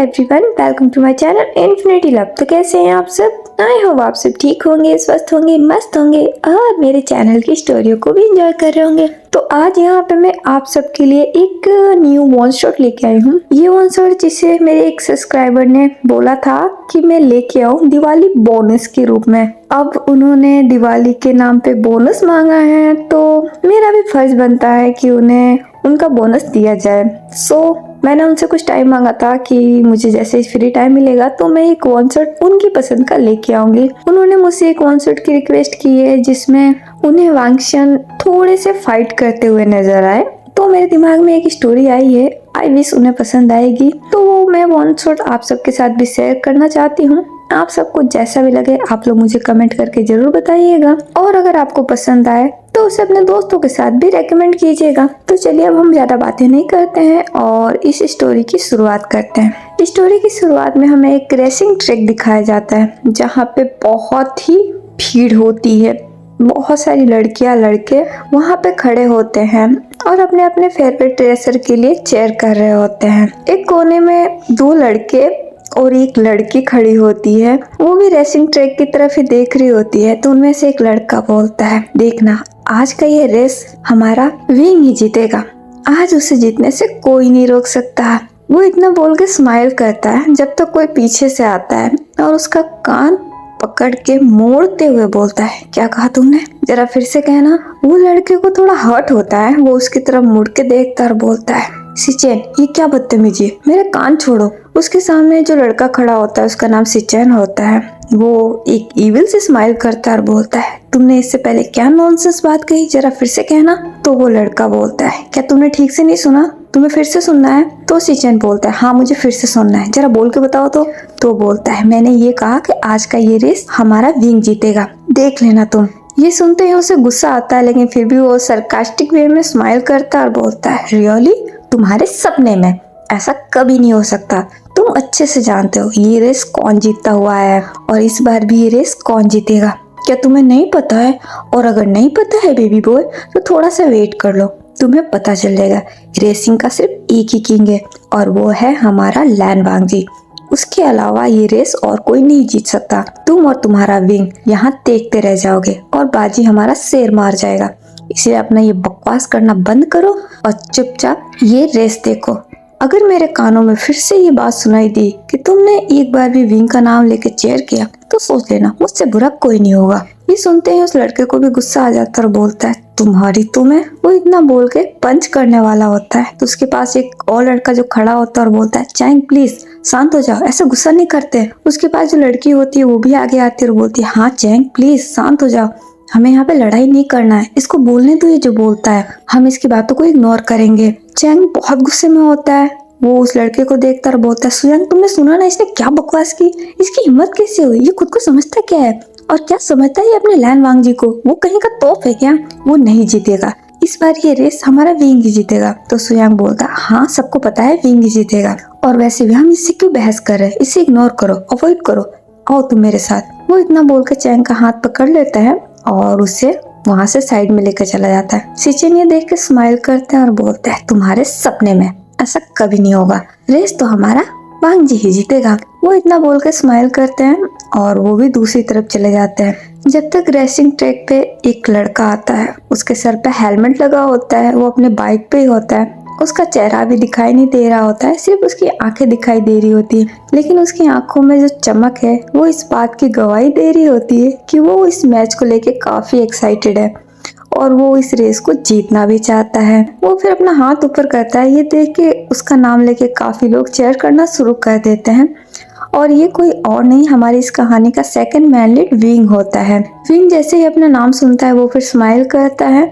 Everyone, welcome to my channel infinity love. तो कैसे हैं आप सब? आई होप आप सब ठीक होंगे, स्वस्थ होंगे, मस्त होंगे और मेरे चैनल की स्टोरियों को भी एंजॉय कर रहे होंगे। तो आज यहाँ पे मैं आप सबके लिए एक न्यू वन शॉट लेके आई हूँ। ये वन शॉट जिसे मेरे एक सब्सक्राइबर ने बोला था कि मैं लेके आऊँ दिवाली बोनस के रूप में। अब उन्होंने दिवाली के नाम पे बोनस मांगा है, तो मेरा भी फर्ज बनता है कि उन्हें उनका बोनस दिया जाए। मैंने उनसे कुछ टाइम मांगा था कि मुझे जैसे फ्री टाइम मिलेगा तो मैं एक वन शॉट उनकी पसंद का लेके आऊंगी। उन्होंने मुझसे एक वन शॉट की रिक्वेस्ट की है जिसमें उन्हें वांगशन थोड़े से फाइट करते हुए नजर आए। तो मेरे दिमाग में एक स्टोरी आई है, आई विश उन्हें पसंद आएगी, तो वो मैं वन शॉट आप सबके साथ भी शेयर करना चाहती हूँ। आप सबको जैसा भी लगे आप लोग मुझे कमेंट करके जरूर बताइएगा, और अगर आपको पसंद आए तो उसे अपने दोस्तों के साथ भी रेकमेंड कीजिएगा। तो चलिए अब हम ज्यादा बातें नहीं करते हैं और इस स्टोरी की शुरुआत करते हैं। स्टोरी की शुरुआत में हमें एक रेसिंग ट्रैक दिखाया जाता है जहाँ पे बहुत ही भीड़ होती है। बहुत सारी लड़कियां लड़के वहाँ पे खड़े होते हैं और अपने अपने फेवरेट रेसर के लिए चेयर कर रहे होते हैं। एक कोने में दो लड़के और एक लड़की खड़ी होती है, वो भी रेसिंग ट्रैक की तरफ ही देख रही होती है। तो उनमें से एक लड़का बोलता है, देखना आज का ये रेस हमारा विंग ही जीतेगा, आज उसे जीतने से कोई नहीं रोक सकता। वो इतना बोल के स्माइल करता है जब तक कोई पीछे से आता है और उसका कान पकड़ के मोड़ते हुए बोलता है, क्या कहा तुमने? जरा फिर से कहना। वो लड़के को थोड़ा हर्ट होता है, वो उसकी तरफ मुड़ के देखता और बोलता है, सिचेन ये क्या बदतमीजी है, मेरे कान छोड़ो। उसके सामने जो लड़का खड़ा होता है उसका नाम सिचेन होता है। वो एक इविल से स्माइल करता है और बोलता है, तुमने इससे पहले क्या नॉनसेंस बात कही, जरा फिर से कहना। तो वो लड़का बोलता है, क्या तुमने ठीक से नहीं सुना, तुम्हें फिर से सुनना है? तो सिचेन बोलता है, हाँ मुझे फिर से सुनना है, जरा बोल के बताओ। तो बोलता है, मैंने ये कहा कि आज का ये रेस हमारा विंग जीतेगा, देख लेना तुम। ये सुनते ही उसे गुस्सा आता है, लेकिन फिर भी वो सरकास्टिक वे में स्माइल करता है और बोलता है, रियली? तुम्हारे सपने में? ऐसा कभी नहीं हो सकता। तुम अच्छे से जानते हो ये रेस कौन जीतता हुआ है और इस बार भी ये रेस कौन जीतेगा। क्या तुम्हें नहीं पता है? और अगर नहीं पता है बेबी बॉय तो थोड़ा सा वेट कर लो, तुम्हें पता चल जाएगा। रेसिंग का सिर्फ एक ही किंग है और वो है हमारा लैन वांगजी। उसके अलावा ये रेस और कोई नहीं जीत सकता। तुम और तुम्हारा विंग यहाँ देखते रह जाओगे और बाजी हमारा शेर मार जाएगा। इसलिए अपना ये बकवास करना बंद करो और चुपचाप ये रेस देखो। अगर मेरे कानों में फिर से ये बात सुनाई दी कि तुमने एक बार भी विंग का नाम लेके चेयर किया तो सोच लेना मुझसे बुरा कोई नहीं होगा। ये सुनते ही उस लड़के को भी गुस्सा आ जाता है और बोलता है, तुम्हारी तुम्हें। वो इतना बोल के पंच करने वाला होता है तो उसके पास एक और लड़का जो खड़ा होता है और बोलता है, चैंग प्लीज शांत हो जाओ, ऐसा गुस्सा नहीं करते। उसके पास जो लड़की होती है वो भी आगे आती है और बोलती है, हाँ चैंग प्लीज शांत हो जाओ, हमें यहाँ पे लड़ाई नहीं करना है, इसको बोलने दो, ये जो बोलता है हम इसकी बातों को इग्नोर करेंगे। चैंग बहुत गुस्से में होता है, वो उस लड़के को देखता और बोलता है, सुयंग तुमने सुना ना इसने क्या बकवास की, इसकी हिम्मत कैसे हुई, ये खुद को समझता क्या है और क्या समझता है अपने लैन वांगजी को, वो कहीं का तोप है क्या? वो नहीं जीतेगा, इस बार ये रेस हमारा विंग ही जीतेगा। तो सुयांग बोलता, हाँ सबको पता है विंग ही जीतेगा, और वैसे भी हम इससे क्यों बहस कर रहे हैं, इसे इग्नोर करो, अवॉइड करो, आओ तुम मेरे साथ। वो इतना बोल के चैंग का हाथ पकड़ लेता है और उसे वहाँ से साइड में लेकर चला जाता है। सिचेन ये देख के स्माइल करते हैं और बोलते हैं, तुम्हारे सपने में? ऐसा कभी नहीं होगा, रेस तो हमारा वांगजी ही जीतेगा। वो इतना बोल के स्माइल करते हैं और वो भी दूसरी तरफ चले जाते हैं। जब तक रेसिंग ट्रैक पे एक लड़का आता है, उसके सर पे हेलमेट लगा होता है, वो अपने बाइक पे ही होता है, उसका चेहरा भी दिखाई नहीं दे रहा होता है, सिर्फ उसकी आंखें दिखाई दे रही होती है। लेकिन उसकी आंखों में जो चमक है वो इस बात की गवाही दे रही होती है कि वो इस मैच को लेके काफी एक्साइटेड है और वो इस रेस को जीतना भी चाहता है। वो फिर अपना हाथ ऊपर करता है, ये देख के उसका नाम लेके काफी लोग चीयर करना शुरू कर देते हैं। और ये कोई और नहीं, हमारी इस कहानी का सेकंड मैन लीड विंग होता है। विंग जैसे ही अपना नाम सुनता है वो फिर स्माइल करता है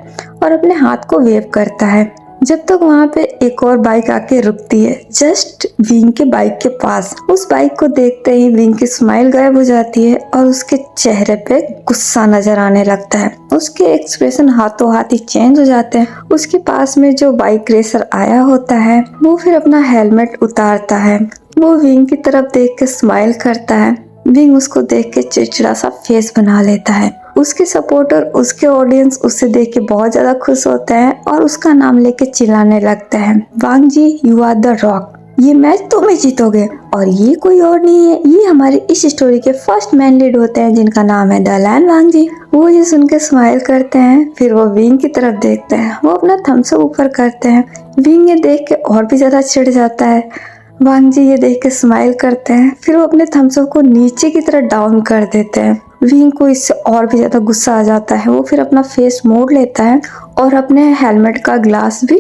और अपने हाथ को वेव करता है, जब तक वहाँ पे एक और बाइक आके रुकती है जस्ट विंग के बाइक के पास। उस बाइक को देखते ही विंग की स्माइल गायब हो जाती है और उसके चेहरे पे गुस्सा नजर आने लगता है। उसके एक्सप्रेशन हाथों हाथ ही चेंज हो जाते हैं। उसके पास में जो बाइक रेसर आया होता है वो फिर अपना हेलमेट उतारता है, वो विंग की तरफ देख के स्माइल करता है। विंग उसको देख के चिड़चिड़ा सा फेस बना लेता है। उसके सपोर्टर, उसके ऑडियंस उसे देख के बहुत ज्यादा खुश होते हैं और उसका नाम लेके चिल्लाने लगते हैं, वांगजी यू आर द रॉक, ये मैच तुम ही जीतोगे। और ये कोई और नहीं है, ये हमारी इस स्टोरी के फर्स्ट मैन लीड होते हैं जिनका नाम है डलान वांगजी। वो ये सुन के स्माइल करते हैं, फिर वो विंग की तरफ देखते हैं, वो अपना थम्स अप ऊपर करते हैं। विंग ये देख के और भी ज्यादा चिढ़ जाता है। वांगजी ये देख के स्माइल करते हैं, फिर वो अपने थम्स अप को नीचे की तरफ डाउन कर देते हैं। विंग को इससे और भी ज्यादा गुस्सा आ जाता है। वो फिर अपना फेस मोड़ लेता है और अपने हेलमेट का ग्लास भी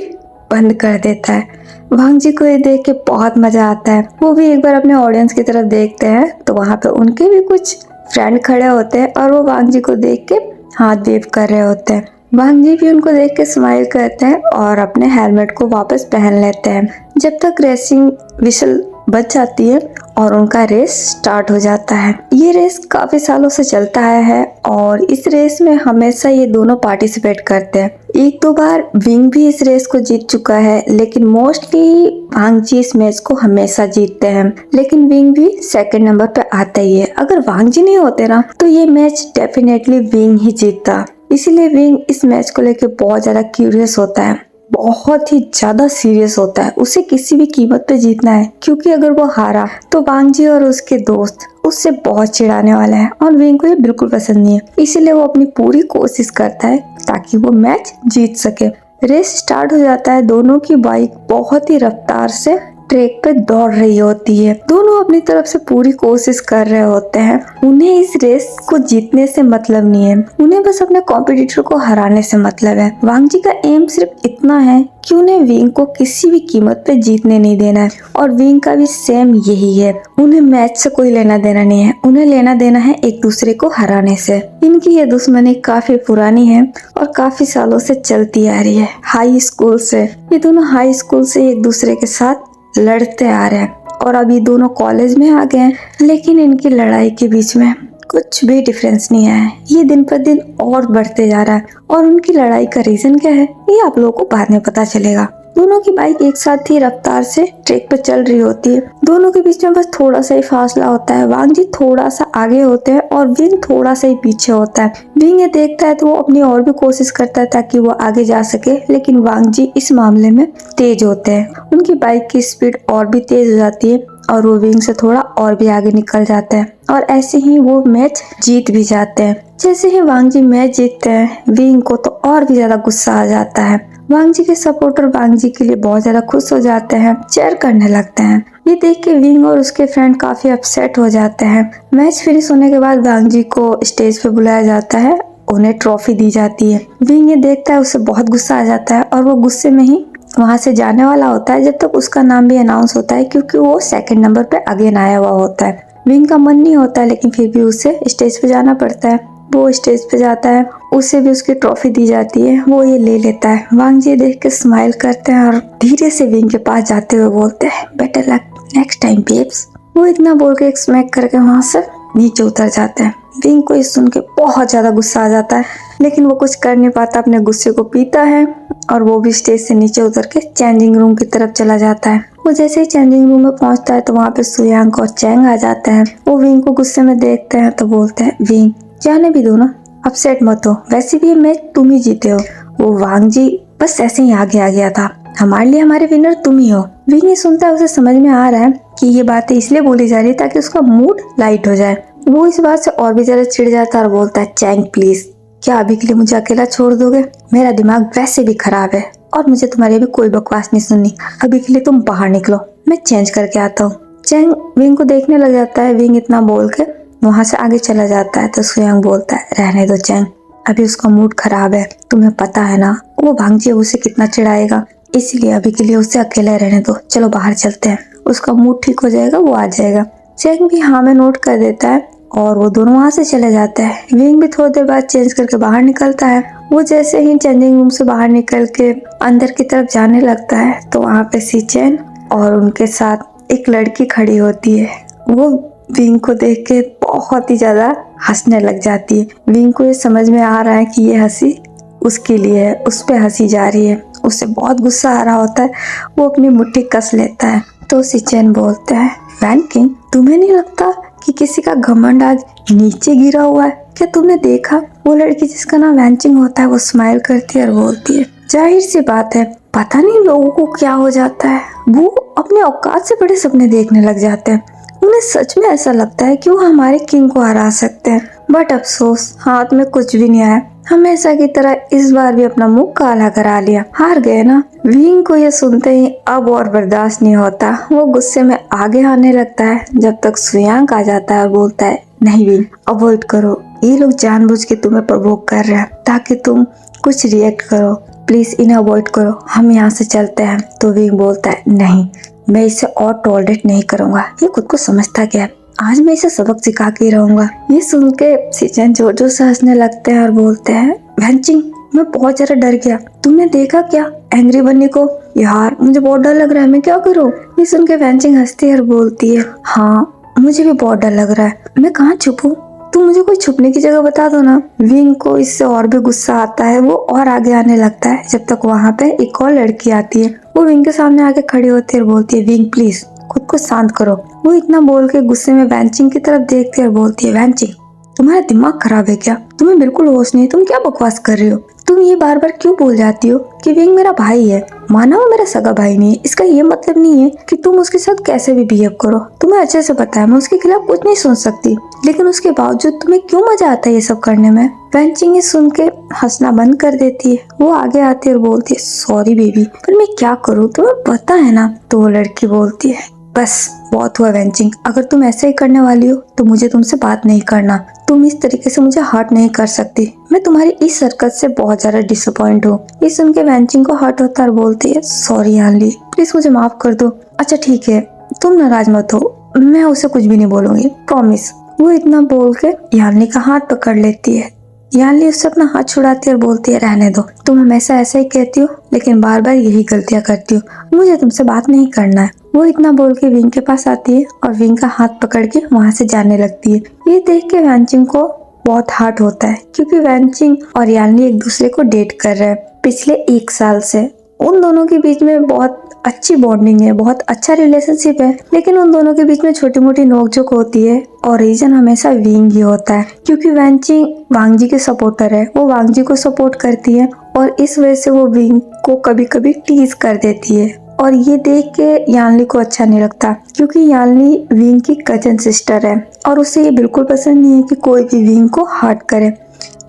बंद कर देता है। वांगजी को ये देख के बहुत मजा आता है। वो भी एक बार अपने ऑडियंस की तरफ देखते हैं तो वहाँ पे उनके भी कुछ फ्रेंड खड़े होते हैं और वो वांगजी को देख के हाथ वेव कर रहे होते हैं। वांगजी भी उनको देख के स्माइल करते हैं और अपने हेलमेट को वापस पहन लेते हैं। जब तक रेसिंग विसल बच जाती है और उनका रेस स्टार्ट हो जाता है। ये रेस काफी सालों से चलता है और इस रेस में हमेशा ये दोनों पार्टिसिपेट करते हैं। एक दो बार विंग भी इस रेस को जीत चुका है, लेकिन मोस्टली वांगजी इस मैच को हमेशा जीतते हैं। लेकिन विंग भी सेकंड नंबर पे आता ही है। अगर वांगजी नहीं होते ना तो ये मैच डेफिनेटली विंग ही जीतता। इसीलिए विंग इस मैच को लेके बहुत ज्यादा क्यूरियस होता है, बहुत ही ज्यादा सीरियस होता है। उसे किसी भी कीमत पे जीतना है, क्योंकि अगर वो हारा तो वांगजी और उसके दोस्त उससे बहुत चिढ़ाने वाले हैं और विंग को ये बिल्कुल पसंद नहीं है। इसीलिए वो अपनी पूरी कोशिश करता है ताकि वो मैच जीत सके। रेस स्टार्ट हो जाता है। दोनों की बाइक बहुत ही रफ्तार से ट्रैक पे दौड़ रही होती है। दोनों अपनी तरफ से पूरी कोशिश कर रहे होते हैं। उन्हें इस रेस को जीतने से मतलब नहीं है, उन्हें बस अपने कॉम्पिटिटर को हराने से मतलब है। वांगजी का एम सिर्फ इतना है कि उन्हें विंग को किसी भी कीमत पे जीतने नहीं देना है और विंग का भी सेम यही है। उन्हें मैच से कोई लेना देना नहीं है, उन्हें लेना देना है एक दूसरे को हराने से। इनकी ये दुश्मनी काफी पुरानी है और काफी सालों से चलती आ रही है, हाई स्कूल से। ये दोनों हाई स्कूल से एक दूसरे के साथ लड़ते आ रहे हैं और अब ये दोनों कॉलेज में आ गए हैं, लेकिन इनकी लड़ाई के बीच में कुछ भी डिफरेंस नहीं है। ये दिन पर दिन और बढ़ते जा रहा है और उनकी लड़ाई का रीजन क्या है ये आप लोगों को बाद में पता चलेगा। दोनों की बाइक एक साथ ही रफ्तार से ट्रैक पर चल रही होती है। दोनों के बीच में बस थोड़ा सा ही फासला होता है। वांगजी थोड़ा सा आगे होते हैं और विंग थोड़ा सा ही पीछे होता है। विंग ये देखता है तो वो अपनी और भी कोशिश करता है ताकि वो आगे जा सके, लेकिन वांगजी इस मामले में तेज होते हैं। उनकी बाइक की स्पीड और भी तेज हो जाती है और वो विंग से थोड़ा और भी आगे निकल जाते हैं और ऐसे ही वो मैच जीत भी जाते हैं। जैसे ही वांगजी मैच जीतते हैं विंग को तो और भी ज्यादा गुस्सा आ जाता है। वांगजी के सपोर्टर वांगजी के लिए बहुत ज्यादा खुश हो जाते हैं, चीयर करने लगते हैं। ये देख के विंग और उसके फ्रेंड काफी अपसेट हो जाते हैं। मैच फिनिश होने के बाद वांगजी को स्टेज पे बुलाया जाता है, उन्हें ट्रॉफी दी जाती है। विंग ये देखता है, उसे बहुत गुस्सा आ जाता है और वो गुस्से में ही वहाँ से जाने वाला होता है जब तक उसका नाम भी अनाउंस होता है, क्योंकि वो सेकंड नंबर पे अगेन आया हुआ होता है। विंग का मन नहीं होता है लेकिन फिर भी उसे स्टेज पे जाना पड़ता है। वो स्टेज पे जाता है, उसे भी उसकी ट्रॉफी दी जाती है, वो ये ले लेता है। वांगजी देख के स्माइल करते हैं और धीरे से विंग के पास जाते हुए बोलते हैं better luck next time babes. वो इतना बोल के एक स्मैक करके वहाँ से नीचे उतर जाते हैं। विंग को इस सुन के बहुत ज्यादा गुस्सा आ जाता है, लेकिन वो कुछ कर नहीं पाता, अपने गुस्से को पीता है और वो भी स्टेज से नीचे उतर के चेंजिंग रूम की तरफ चला जाता है। वो जैसे ही चेंजिंग रूम में पहुंचता है तो वहाँ पे सुयांग और चैंग आ जाते हैं। वो विंग को गुस्से में देखते हैं तो बोलते हैं विंग जाने भी दो ना, अपसेट मत हो, वैसे भी ये मैच तुम ही जीते हो। वो वांगजी बस ऐसे ही आगे आ गया था, हमारे लिए हमारे विनर तुम ही हो। विंग ये सुनता है, उसे समझ में आ रहा है कि ये बातें इसलिए बोली जा रही है ताकि उसका मूड लाइट हो जाए। वो इस बात से और भी ज्यादा चिढ़ जाता है और बोलता है चैंग प्लीज क्या अभी के लिए मुझे अकेला छोड़ दोगे? मेरा दिमाग वैसे भी खराब है और मुझे तुम्हारी भी कोई बकवास नहीं सुननी। अभी के लिए तुम बाहर निकलो, मैं चेंज करके आता हूँ। चैंग विंग को देखने लग जाता है। विंग इतना बोल के वहाँ से आगे चला जाता है तो सुयांग बोलता है रहने दो चैंग, अभी उसका मूड खराब है, तुम्हें पता है ना वो वांगजी उसे कितना चिढ़ाएगा, इसीलिए अभी के लिए उसे अकेला रहने दो, चलो बाहर चलते हैं, उसका मूड ठीक हो जाएगा, वो आ जाएगा। चैंग भी हाँ में नोट कर देता है और वो दोनों वहाँ से चले जाते हैं। विंग भी थोड़ी देर बाद चेंज करके बाहर निकलता है। वो जैसे ही चेंजिंग रूम से बाहर निकल के अंदर की तरफ जाने लगता है तो वहाँ पे सी चैन और उनके साथ एक लड़की खड़ी होती है। वो विंग को देख के बहुत ही ज्यादा हंसने लग जाती है। विंग को ये समझ में आ रहा है कि ये हंसी उसके लिए है, उस पे हंसी जा रही है। उसे बहुत गुस्सा आ रहा होता है, वो अपनी मुट्ठी कस लेता है। तो सिचेन बोलता है वैन किंग तुम्हें नहीं लगता कि किसी का घमंड आज नीचे गिरा हुआ है? क्या तुमने देखा वो लड़की जिसका नाम वैनचिंग होता है वो स्माइल करती है और बोलती है जाहिर सी बात है, पता नहीं लोगों को क्या हो जाता है, वो अपने औकात से बड़े सपने देखने लग जाते हैं। उन्हें सच में ऐसा लगता है कि वो हमारे किंग को हरा सकते हैं, बट अफसोस हाथ में कुछ भी नहीं आया। हमेशा की तरह इस बार भी अपना मुंह काला करा लिया, हार गए ना। विंग को ये सुनते ही अब और बर्दाश्त नहीं होता, वो गुस्से में आगे आने लगता है, जब तक सुयांक आ जाता है और बोलता है, नहीं विंग, अवॉइड करो, ये लोग जानबूझ के तुम्हें प्रवोक कर रहे हैं ताकि तुम कुछ रिएक्ट करो, प्लीज इन्हें अवॉइड करो, हम यहाँ से चलते हैं। तो विंग बोलता है, नहीं, मैं इसे और टॉलरेट नहीं करूंगा, ये खुद को समझता क्या है, आज मैं इसे सबक सिखा के रहूंगा। ये सुन के सिचन जोर जोर से हंसने लगते हैं और बोलते हैं, वैनचिंग, मैं बहुत ज्यादा डर गया, तुमने देखा क्या एंग्री बन्नी को? यार मुझे बहुत डर लग रहा है, मैं क्या करूँ? ये सुन के वैनचिंग हंसती है और बोलती है, हाँ मुझे भी बहुत डर लग रहा है, मैं कहाँ छुपूं? तुम मुझे कोई छुपने की जगह बता दो ना। विंग को इससे और भी गुस्सा आता है, वो और आगे आने लगता है, जब तक वहाँ पे एक और लड़की आती है। वो विंग के सामने आके खड़ी होती है और बोलती है, विंग प्लीज खुद को शांत करो। वो इतना बोल के गुस्से में वैनचिंग की तरफ देखती है और बोलती है, वैनचिंग तुम्हारा दिमाग खराब है क्या? तुम्हें बिल्कुल होश नहीं है, तुम क्या बकवास कर रही हो? तुम ये बार बार क्यों बोल जाती हो कि विंग मेरा भाई है? माना वो मेरा सगा भाई नहीं है, इसका ये मतलब नहीं है कि तुम उसके साथ कैसे भी बिहेव करो। तुम्हें अच्छे से पता है मैं उसके खिलाफ कुछ नहीं सुन सकती, लेकिन उसके बावजूद तुम्हें क्यों मजा आता है ये सब करने में? वैनचिंग ये सुन के हंसना बंद कर देती है। वो आगे आती है और बोलती है, सॉरी बेबी, पर मैं क्या करूँ, तुम्हें पता है ना। तो वो लड़की बोलती है, बस बहुत हुआ वैनचिंग, अगर तुम ऐसे ही करने वाली हो तो मुझे तुमसे बात नहीं करना। तुम इस तरीके से मुझे हर्ट नहीं कर सकती, मैं तुम्हारी इस हरकत से बहुत ज्यादा डिसअपॉइंट हूँ। ये सुन के वैनचिंग को हर्ट होता है और बोलती है, सॉरी यानली, प्लीज मुझे माफ कर दो। अच्छा ठीक है, तुम नाराज मत हो, मैं उसे कुछ भी नहीं बोलूंगी, प्रॉमिस। वो इतना बोल के यानली का हाथ पकड़ लेती है। यानली उससे अपना हाथ छुड़ाती है और बोलती है, रहने दो, तुम हमेशा ऐसा ही कहती हो लेकिन बार बार यही गलतियां करती हो, मुझे तुमसे बात नहीं करना है। वो इतना बोल के विंग के पास आती है और विंग का हाथ पकड़ के वहाँ से जाने लगती है। ये देख के वैनचिंग को बहुत हर्ट होता है, क्योंकि वैनचिंग और यानली एक दूसरे को डेट कर रहे हैं पिछले 1 साल से। उन दोनों के बीच में बहुत अच्छी बॉन्डिंग है, बहुत अच्छा रिलेशनशिप है, लेकिन उन दोनों के बीच में छोटी मोटी नोकझोंक होती है और रीजन हमेशा विंग ही होता है, क्योंकि वैनचिंग वांगजी के सपोर्टर है, वो वांगजी को सपोर्ट करती है और इस वजह से वो विंग को कभी कभी टीज कर देती है। और ये देख के यानली को अच्छा नहीं लगता, क्योंकि यानली विंग की कजन सिस्टर है और उसे ये बिल्कुल पसंद नहीं है कि कोई भी विंग को हर्ट करे।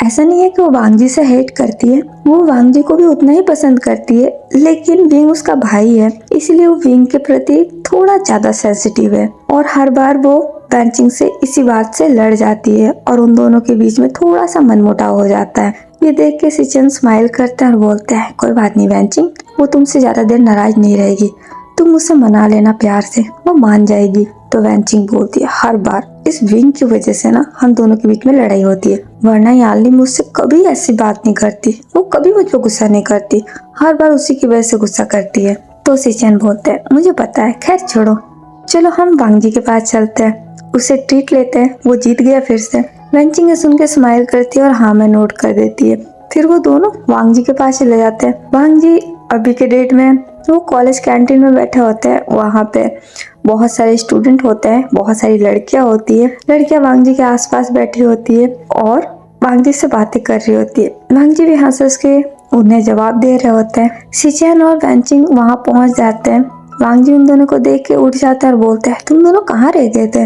ऐसा नहीं है कि वो वांगजी से हेट करती है, वो वांगजी को भी उतना ही पसंद करती है, लेकिन विंग उसका भाई है, इसलिए वो विंग के प्रति थोड़ा ज्यादा सेंसिटिव है और हर बार वो वैनचिंग से इसी बात से लड़ जाती है और उन दोनों के बीच में थोड़ा सा मनमुटाव हो जाता है। ये देख के सिचन स्माइल करते हैं और बोलते हैं, कोई बात नहीं वैनचिंग, वो तुमसे ज्यादा देर नाराज नहीं रहेगी, तुम उसे मना लेना प्यार से, वो मान जाएगी। तो वैनचिंग बोलती है, हर बार इस विंग की वजह से ना हम दोनों के बीच में लड़ाई होती है, वरना यानली मुझसे कभी ऐसी बात नहीं करती, वो कभी मुझ पर गुस्सा नहीं करती, हर बार उसी की वजह से गुस्सा करती है। तो सिचन बोलते हैं, मुझे पता है, खैर छोड़ो, चलो हम वांगजी के पास चलते हैं, उसे ट्रीट लेते हैं, वो जीत गया फिर से। वैनचिंग सुन के स्माइल करती है और हाँ में नोट कर देती है। फिर वो दोनों वांगजी के पास चले जाते हैं। वांगजी अभी के डेट में वो कॉलेज कैंटीन में बैठे होते हैं, वहाँ पे बहुत सारे स्टूडेंट होते हैं, बहुत सारी लड़कियां होती है, लड़कियां वांगजी के आसपास बैठी होती है और वांगजी से बातें कर रही होती है। वांगजी भी हंस हंस के उन्हें जवाब दे रहे होते हैं। सिचन और वैनचिंग वहाँ पहुँच जाते हैं। वांगजी उन दोनों को देख के उठ जाता है और बोलते हैं, तुम दोनों कहाँ रह गए थे,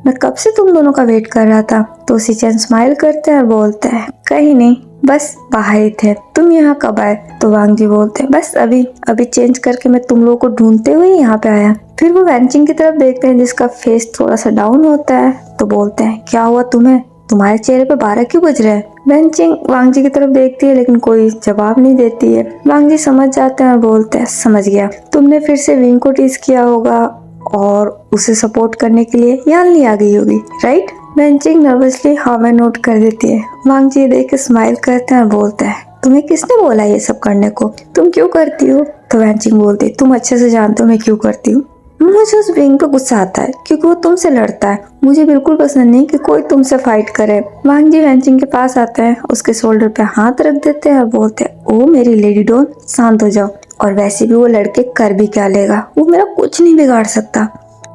मैं कब से तुम दोनों का वेट कर रहा था। तो सिचन स्माइल करते हैं और बोलते हैं, कहीं नहीं, बस बाहर ही थे, तुम यहाँ कब आए। तो वांगजी बोलते हैं, बस अभी चेंज करके मैं तुम लोगों को ढूंढते हुए यहाँ पे आया। फिर वो वैनचिंग की तरफ देखते हैं, जिसका फेस थोड़ा सा डाउन होता है, तो बोलते हैं, क्या हुआ तुम्हें, तुम्हारे चेहरे पे 12 क्यों बज रहे हैं। वैनचिंग वांगजी की तरफ देखती है लेकिन कोई जवाब नहीं देती है। वांगजी समझ जाते हैं और बोलते हैं, समझ गया, तुमने फिर से विंग को टीज किया होगा और उसे सपोर्ट करने के लिए यानली आ गई होगी, राइट। वैनचिंग नर्वसली हाँ में नोट कर देती है। वांगजी देख के स्माइल करते हैं और बोलते हैं, तुम्हें किसने बोला ये सब करने को, तुम क्यों करती हो। तो वैनचिंग बोलती है, तुम अच्छे से जानते हो मैं क्यों करती हूँ, मुझे उस विंग पे गुस्सा आता है क्योंकि वो तुमसे लड़ता है, मुझे बिल्कुल पसंद नहीं कि कोई तुमसे फाइट करे। वांगजी वैनचिंग के पास आते हैं, उसके शोल्डर पे हाथ रख देते हैं और बोलते हैं, ओ मेरी लेडी डॉन, शांत हो जाओ, और वैसे भी वो लड़के कर भी क्या लेगा, वो मेरा कुछ नहीं बिगाड़ सकता,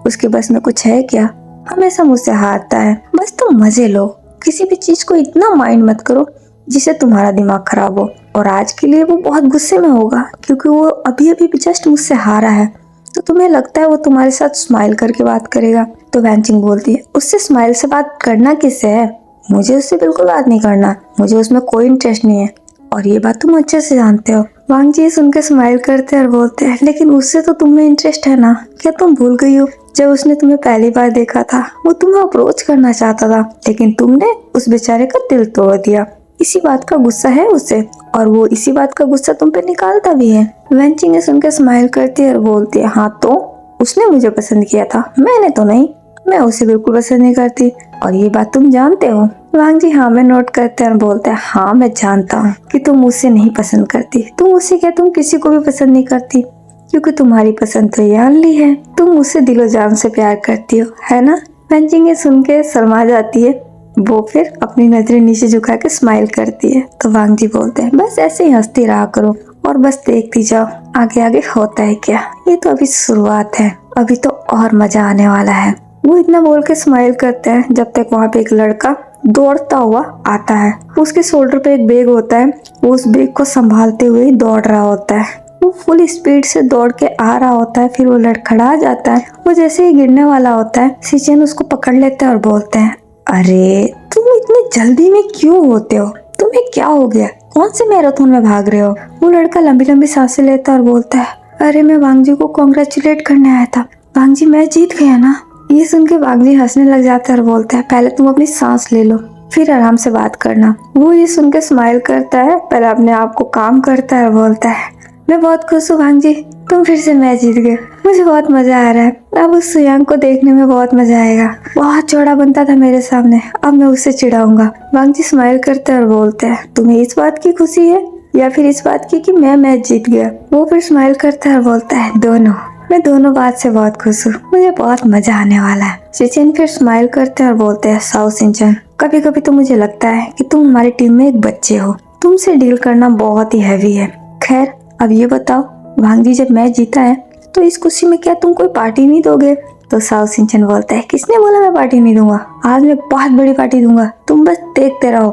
उसके बस में कुछ है क्या, हमेशा मुझसे हारता है, बस तुम मजे लो, किसी भी चीज को इतना माइंड मत करो, जिससे तुम्हारा दिमाग खराब हो। और आज के लिए वो बहुत गुस्से में होगा क्योंकि वो अभी अभी जस्ट मुझसे हारा है। तो तुम्हें लगता है वो तुम्हारे साथ स्माइल करके बात करेगा। तो वैनचिंग बोलती है, उससे स्माइल से बात करना किससे है? मुझे उससे बिल्कुल बात नहीं करना, मुझे उसमें कोई इंटरेस्ट नहीं है और ये बात तुम अच्छे से जानते हो। वांग जी सुन के स्माइल करते हैं और बोलते हैं, लेकिन उससे तो तुम्हें इंटरेस्ट है ना? क्या तुम भूल गई हो जब उसने तुम्हें पहली बार देखा था वो तुम्हें अप्रोच करना चाहता था, लेकिन तुमने उस बेचारे का दिल तोड़ दिया। इसी बात का गुस्सा है उसे और वो इसी बात का गुस्सा तुम पे निकालता भी है। वैनचिंग सुन के स्माइल करती है और बोलती है, हाँ तो उसने मुझे पसंद किया था, मैंने तो नहीं। मैं उसे बिल्कुल पसंद नहीं करती और ये बात तुम जानते हो। वांग जी हाँ में नोट करते हैं और बोलते हैं, हाँ मैं जानता हूँ कि तुम उसे नहीं पसंद करती। तुम उसे क्या, तुम किसी को भी पसंद नहीं करती क्योंकि तुम्हारी पसंद तो यानली है। तुम उसे दिलो जान से प्यार करती हो, है ना? वैनचिंग ये सुन के शर्मा जाती है। वो फिर अपनी नजरें नीचे झुका के स्माइल करती है। तो वांग जी बोलते हैं, बस ऐसे ही हंसती रहा करो और बस देखती जाओ आगे आगे होता है क्या। ये तो अभी शुरुआत है, अभी तो और मजा आने वाला है। वो इतना बोल के स्माइल करते हैं जब तक वहाँ पे एक लड़का दौड़ता हुआ आता है। उसके शोल्डर पे एक बैग होता है, वो उस बैग को संभालते हुए दौड़ रहा होता है। वो फुल स्पीड से दौड़ के आ रहा होता है, फिर वो लड़खड़ा जाता है। वो जैसे ही गिरने वाला होता है, सिचेन उसको पकड़ लेते हैं और बोलते हैं, अरे तुम इतनी जल्दी में क्यों होते हो? तुम्हें क्या हो गया? कौन से मैराथन में भाग रहे हो? वो लड़का लंबी लंबी सांसें लेता है और बोलता है, अरे मैं वांग जी को कॉन्ग्रेचुलेट करने आया था। वांग जी मैं जीत गया ना? ये सुन के वांग जी हंसने लग जाता है और बोलता है, पहले तुम अपनी सांस ले लो फिर आराम से बात करना। वो ये सुन के स्माइल करता है, पहले अपने आप को काम करता है और बोलता है, मैं बहुत खुश हूँ वांग जी, तुम फिर से मैच जीत गए। मुझे बहुत मजा आ रहा है। अब उस सुयांग को देखने में बहुत मजा आएगा। बहुत चौड़ा बनता था मेरे सामने, अब मैं उससे चिढ़ाऊंगा। वांग जी स्माइल करते हैं और बोलते हैं, तुम्हें इस बात की खुशी है या फिर इस बात की कि मैं मैच जीत गया? वो फिर स्माइल करता है और बोलता है, दोनों। मैं दोनों बात से बहुत खुश हूँ, मुझे बहुत मजा आने वाला है। सिचेन फिर स्माइल करते हैं और बोलते हैं, साओ सिंचन, कभी कभी तो मुझे लगता है कि तुम हमारी टीम में एक बच्चे हो। तुमसे डील करना बहुत ही हैवी है। खैर अब ये बताओ, वांग जी जब मैच जीता है तो इस खुशी में क्या तुम कोई पार्टी नहीं दोगे? तो साओ सिंचन बोलता है, किसने बोला मैं पार्टी नहीं दूंगा? आज मैं बहुत बड़ी पार्टी दूंगा, तुम बस देखते रहो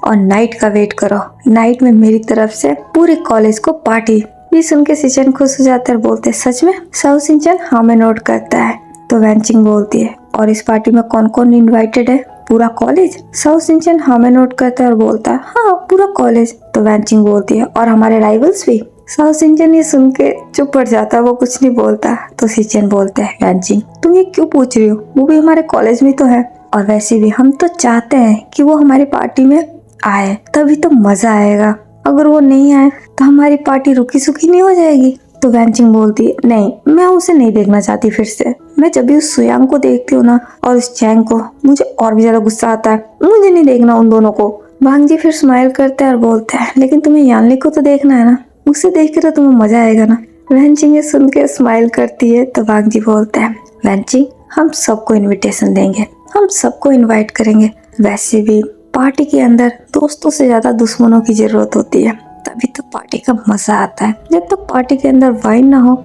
और नाइट का वेट करो। नाइट में मेरी तरफ से पूरे कॉलेज को पार्टी। ये सुन के सिंचन खुश हो जाता है और बोलते हैं, सच में? साओ सिंचन हाँ में नोट करता है। तो वैनचिंग बोलती है, और इस पार्टी में कौन कौन इन्वाइटेड है? पूरा कॉलेज? साओ सिंचन हाँ में नोट करता है और बोलता है, हाँ पूरा कॉलेज। तो वैनचिंग बोलती है, और हमारे राइवल्स भी? साओ सिंचन ये सुन के चुप पड़ जाता है, वो कुछ नहीं बोलता। तो सिंचन बोलते हैं, वैनचिंग तुम ये क्यों पूछ रही हो? वो भी हमारे कॉलेज में तो है, और वैसे भी हम तो चाहते हैं कि वो हमारी पार्टी में आए, तभी तो मजा आएगा। अगर वो नहीं आए तो हमारी पार्टी रुकी सुखी नहीं हो जाएगी। तो वैनचिंग बोलती है, नहीं मैं उसे नहीं देखना चाहती फिर से। मैं जब भी उस सुयांग को देखती हूँ ना और उस चैंग को, मुझे और भी ज्यादा गुस्सा आता है। मुझे नहीं देखना उन दोनों को। वांग जी फिर स्माइल करते हैं और बोलते हैं, लेकिन तुम्हें यानली को तो देखना है ना, उसे देख के तो तुम्हें मजा आएगा ना। वैनचिंग सुन के स्माइल करती है। तो वांग जी बोलते हैं, वैनचिंग हम सबको इन्विटेशन देंगे, हम सबको इन्वाइट करेंगे। वैसे भी पार्टी के अंदर दोस्तों से ज्यादा दुश्मनों की जरूरत होती है, तभी तो पार्टी का मजा आता है। जब तक पार्टी के अंदर वाइन ना हो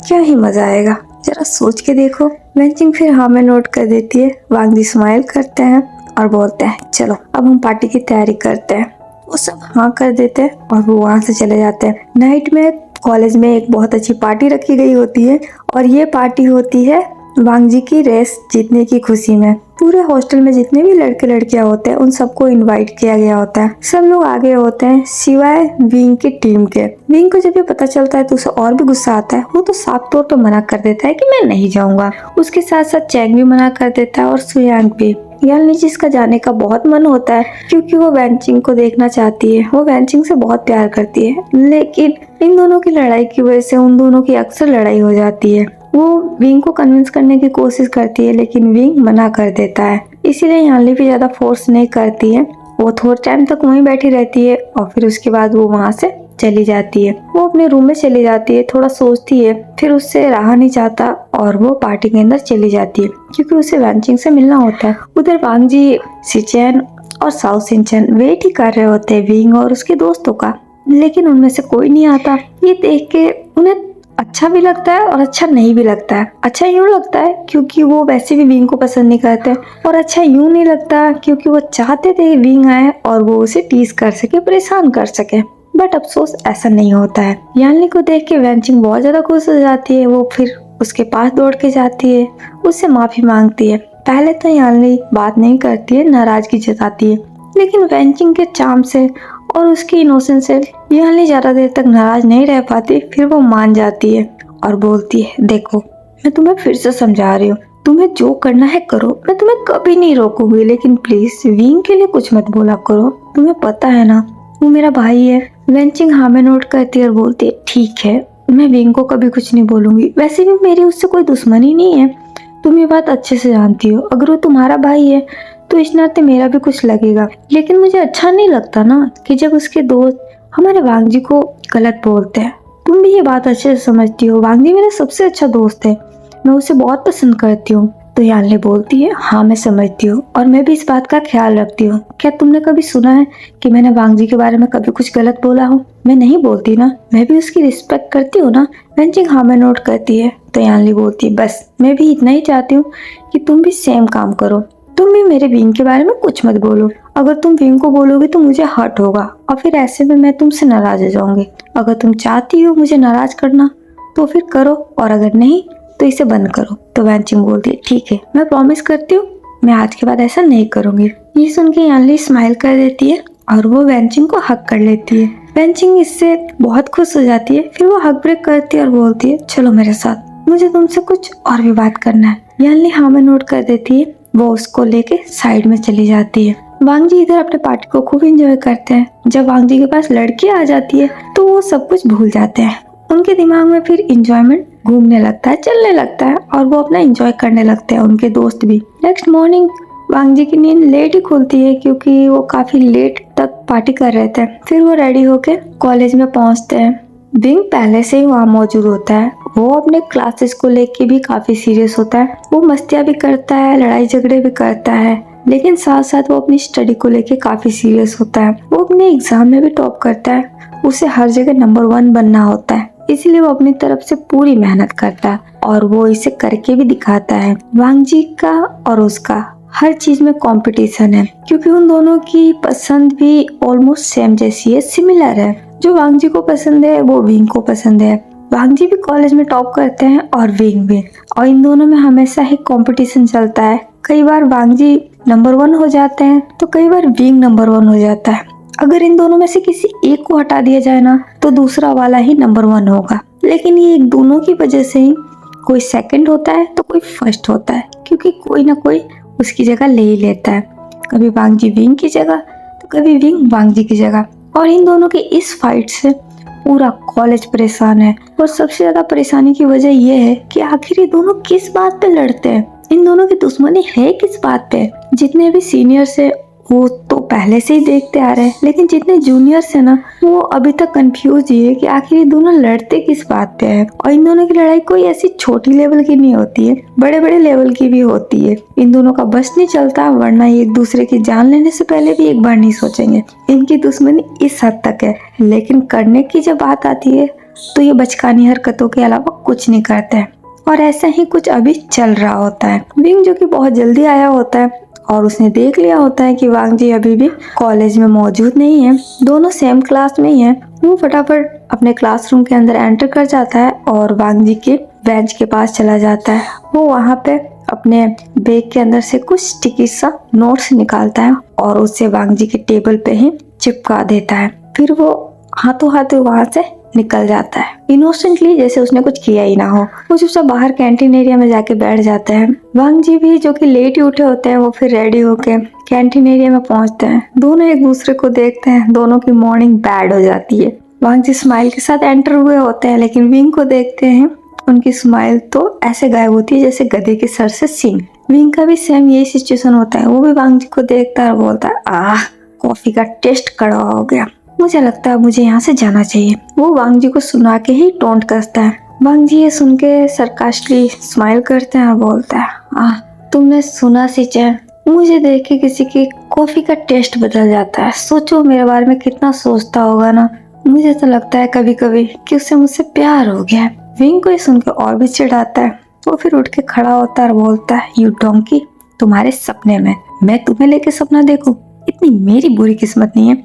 क्या ही मजा आएगा, जरा सोच के देखो। वैनचिंग फिर हाँ में नोट कर देती है। वांग जी स्माइल करते हैं और बोलते हैं, चलो अब हम पार्टी की तैयारी करते हैं। वो सब हाँ कर देते हैं और वो वहाँ से चले जाते हैं। नाइट में कॉलेज में एक बहुत अच्छी पार्टी रखी गई होती है और ये पार्टी होती है वांग जी की रेस जीतने की खुशी में। पूरे हॉस्टल में जितने भी लड़के लड़कियां होते हैं उन सबको इनवाइट किया गया होता है। सब लोग आगे होते हैं सिवाय विंग की टीम के। विंग को जब ये पता चलता है तो उसे और भी गुस्सा आता है। वो तो साफ तौर पर मना कर देता है कि मैं नहीं जाऊंगा। उसके साथ साथ चैंग भी मना कर देता है और सुयांग भी। यानी जिसका जाने का बहुत मन होता है क्योंकि वो वैनचिंग को देखना चाहती है। वो वैनचिंग से बहुत प्यार करती है, लेकिन इन दोनों की लड़ाई की वजह से उन दोनों की अक्सर लड़ाई हो जाती है। वो विंग को कन्विंस करने की कोशिश करती है लेकिन विंग मना कर देता है, इसीलिए यानली भी ज्यादा फोर्स नहीं करती है। वो थोड़े टाइम तक वहीं बैठी रहती है और फिर उसके बाद वो वहाँ से चली जाती है। वो अपने रूम में चली जाती है, थोड़ा सोचती है, फिर उससे रहा नहीं जाता और वो पार्टी के अंदर चली जाती है क्योंकि उसे वैनचिंग से मिलना होता है। उधर वांग जी, सिचेन और साओ सिंचन वेट ही कर रहे होते हैं विंग और उसके दोस्तों का, लेकिन उनमें से कोई नहीं आता। ये देख के उन्हें अच्छा भी लगता है और अच्छा नहीं भी लगता है। अच्छा यूँ लगता है क्योंकि वो वैसे भी विंग को पसंद नहीं करते, और अच्छा यूँ नहीं लगता क्योंकि वो चाहते थे कि विंग आए और वो उसे टीज कर सके, परेशान कर सके। बट अफसोस ऐसा नहीं होता है। यान्नी को देख के वेंचिंग बहुत ज्यादा खुश हो जाती है। वो फिर उसके पास दौड़ के जाती है, उससे माफी मांगती है। पहले तो यान्नी बात नहीं करती है, नाराजगी जताती है, लेकिन वेंचिंग के चार्म से और उसकी इनोसेंस से यान्नी ज्यादा देर तक नाराज नहीं रह पाती। फिर वो मान जाती है और बोलती है, देखो मैं तुम्हें फिर से समझा रही हूँ, तुम्हें जो करना है करो, मैं तुम्हें कभी नहीं रोकूंगी, लेकिन प्लीज विंग के लिए कुछ मत बोला करो। तुम्हें पता है ना वो मेरा भाई है। वेंचिंग हाँ में नोट करती है और बोलती है, ठीक है मैं विंग को कभी कुछ नहीं बोलूंगी। वैसे भी मेरी उससे कोई दुश्मनी नहीं है, तुम ये बात अच्छे से जानती हो। अगर वो तुम्हारा भाई है तो इस नाते मेरा भी कुछ लगेगा, लेकिन मुझे अच्छा नहीं लगता ना कि जब उसके दोस्त हमारे वांगजी को गलत बोलते हैं। तुम भी ये बात अच्छे से समझती हो, वांगजी मेरा सबसे अच्छा दोस्त है, मैं उसे बहुत पसंद करती हूँ। तो यान्नी बोलती है, हाँ मैं समझती हूँ और मैं भी इस बात का ख्याल रखती हूँ। क्या तुमने कभी सुना है कि मैंने वांगजी के बारे में कभी कुछ गलत बोला हो? मैं नहीं बोलती ना, मैं भी उसकी रिस्पेक्ट करती हूँ ना। वेंचिंग हाँ में नोट करती है। तो यान्नी बोलती है, बस मैं भी इतना ही चाहती हूँ कि तुम भी सेम काम करो, तुम भी मेरे विंग के बारे में कुछ मत बोलो। अगर तुम विंग को बोलोगे तो मुझे हर्ट होगा और फिर ऐसे में मैं तुमसे नाराज हो जाऊंगी। अगर तुम चाहती हो मुझे नाराज करना तो फिर करो, और अगर नहीं तो इसे बंद करो। तो वेंचिंग बोलती है, ठीक है मैं प्रॉमिस करती हूँ, मैं आज के बाद ऐसा नहीं करूंगी। ये सुन के यान्नी स्माइल कर देती है और वो वेंचिंग को हक कर लेती है। वेंचिंग इससे बहुत खुश हो जाती है। फिर वो हक ब्रेक करती है और बोलती है, चलो मेरे साथ, मुझे तुमसे कुछ और भी बात करना है। यान्नी हाँ में नोट कर देती है। वो उसको लेके साइड में चली जाती है। वांगजी इधर अपने पार्टी को खूब एंजॉय करते हैं। जब वांगजी के पास लड़की आ जाती है तो वो सब कुछ भूल जाते हैं। उनके दिमाग में फिर इंजॉयमेंट घूमने लगता है, चलने लगता है, और वो अपना एंजॉय करने लगते हैं, उनके दोस्त भी। नेक्स्ट मॉर्निंग वांगजी की नींद लेट ही खुलती है क्योंकि वो काफी लेट तक पार्टी कर रहे थे। फिर वो रेडी होके कॉलेज में पहुंचते हैं। विंग पहले से ही वहाँ मौजूद होता है। वो अपने क्लासेस को लेके भी काफी सीरियस होता है। वो मस्तियाँ भी करता है, लड़ाई झगड़े भी करता है, लेकिन साथ साथ वो अपनी स्टडी को लेके काफी सीरियस होता है। वो अपने एग्जाम में भी टॉप करता है। उसे हर जगह नंबर 1 बनना होता है, इसलिए वो अपनी तरफ से पूरी मेहनत करता है और वो इसे करके भी दिखाता है। वांगजी का और उसका हर चीज में कंपटीशन है क्योंकि उन दोनों की पसंद भी ऑलमोस्ट सेम जैसी है, सिमिलर है। जो वांगजी को पसंद है वो विंग को पसंद है। वांगजी भी कॉलेज में टॉप करते हैं और विंग भी, और इन दोनों में हमेशा ही कंपटीशन चलता है। कई बार वांगजी नंबर 1 हो जाते हैं तो कई बार विंग नंबर 1 हो जाता है। अगर इन दोनों में से किसी एक को हटा दिया जाए ना तो दूसरा वाला ही नंबर 1 होगा, लेकिन ये एक दोनों की वजह से ही कोई सेकंड होता है तो कोई फर्स्ट होता है, क्योंकि कोई ना कोई उसकी जगह ले ही लेता है। कभी वांगजी विंग की जगह तो कभी विंग वांगजी की जगह। और इन दोनों के इस फाइट से पूरा कॉलेज परेशान है, और सबसे ज्यादा परेशानी की वजह यह है कि आखिर ये दोनों किस बात पे लड़ते हैं, इन दोनों की दुश्मनी है किस बात पे। जितने भी सीनियर्स है वो तो पहले से ही देखते आ रहे हैं, लेकिन जितने जूनियर्स है ना वो अभी तक कंफ्यूज ही है कि आखिर ये दोनों लड़ते किस बात पे है। और इन दोनों की लड़ाई कोई ऐसी छोटी लेवल की नहीं होती है, बड़े बड़े लेवल की भी होती है। इन दोनों का बस नहीं चलता, वरना ये एक दूसरे की जान लेने से पहले भी एक बार नहीं सोचेंगे। इनकी दुश्मनी इस हद तक है, लेकिन करने की जब बात आती है तो ये बचकानी हरकतों के अलावा कुछ नहीं करते हैं। और ऐसा ही कुछ अभी चल रहा होता है। विंग जो कि बहुत जल्दी आया होता है और उसने देख लिया होता है कि वांगजी अभी भी कॉलेज में मौजूद नहीं है, दोनों सेम क्लास में ही है। वो फटाफट अपने क्लासरूम के अंदर एंटर कर जाता है और वांगजी के बेंच के पास चला जाता है। वो वहाँ पे अपने बैग के अंदर से कुछ स्टिकी सा नोट्स निकालता है और उसे वांगजी के टेबल पे ही चिपका देता है। फिर वो हाथों हाथों वहाँ से निकल जाता है, इनोसेंटली, जैसे उसने कुछ किया ही ना हो। वो चुपचाप बाहर कैंटीन एरिया में जाके बैठ जाते हैं। वांगजी भी जो कि लेट ही उठे होते हैं, वो फिर रेडी होके कैंटीन एरिया में पहुंचते हैं। दोनों एक दूसरे को देखते हैं, दोनों की मॉर्निंग बैड हो जाती है। वांगजी स्माइल के साथ एंटर हुए होते हैं, लेकिन विंग को देखते हैं, उनकी स्माइल तो ऐसे गायब होती है जैसे गधे के सर से सींग। विंग का भी सेम यही सिचुएशन होता है। वो भी वांगजी को देखता है और बोलता है, आह कॉफी का टेस्ट कड़वा हो गया, मुझे लगता है मुझे यहाँ से जाना चाहिए। वो वांगजी को सुना के ही टोंट कसता है। वांगजी ये सुन के सरकास्टिकली स्माइल करते हैं और बोलता है, तुमने सुना सिचेन, मुझे देख के किसी की कॉफी का टेस्ट बदल जाता है। सोचो मेरे बारे में कितना सोचता होगा ना। मुझे तो लगता है कभी कभी कि उसे मुझसे प्यार हो गया है। विंग को ये सुन के और भी चिढ़ आता है। वो फिर उठ के खड़ा होता है और बोलता है, यू डोंकी, तुम्हारे सपने में मैं तुम्हें लेके सपना देखूं? इतनी मेरी बुरी किस्मत नहीं है,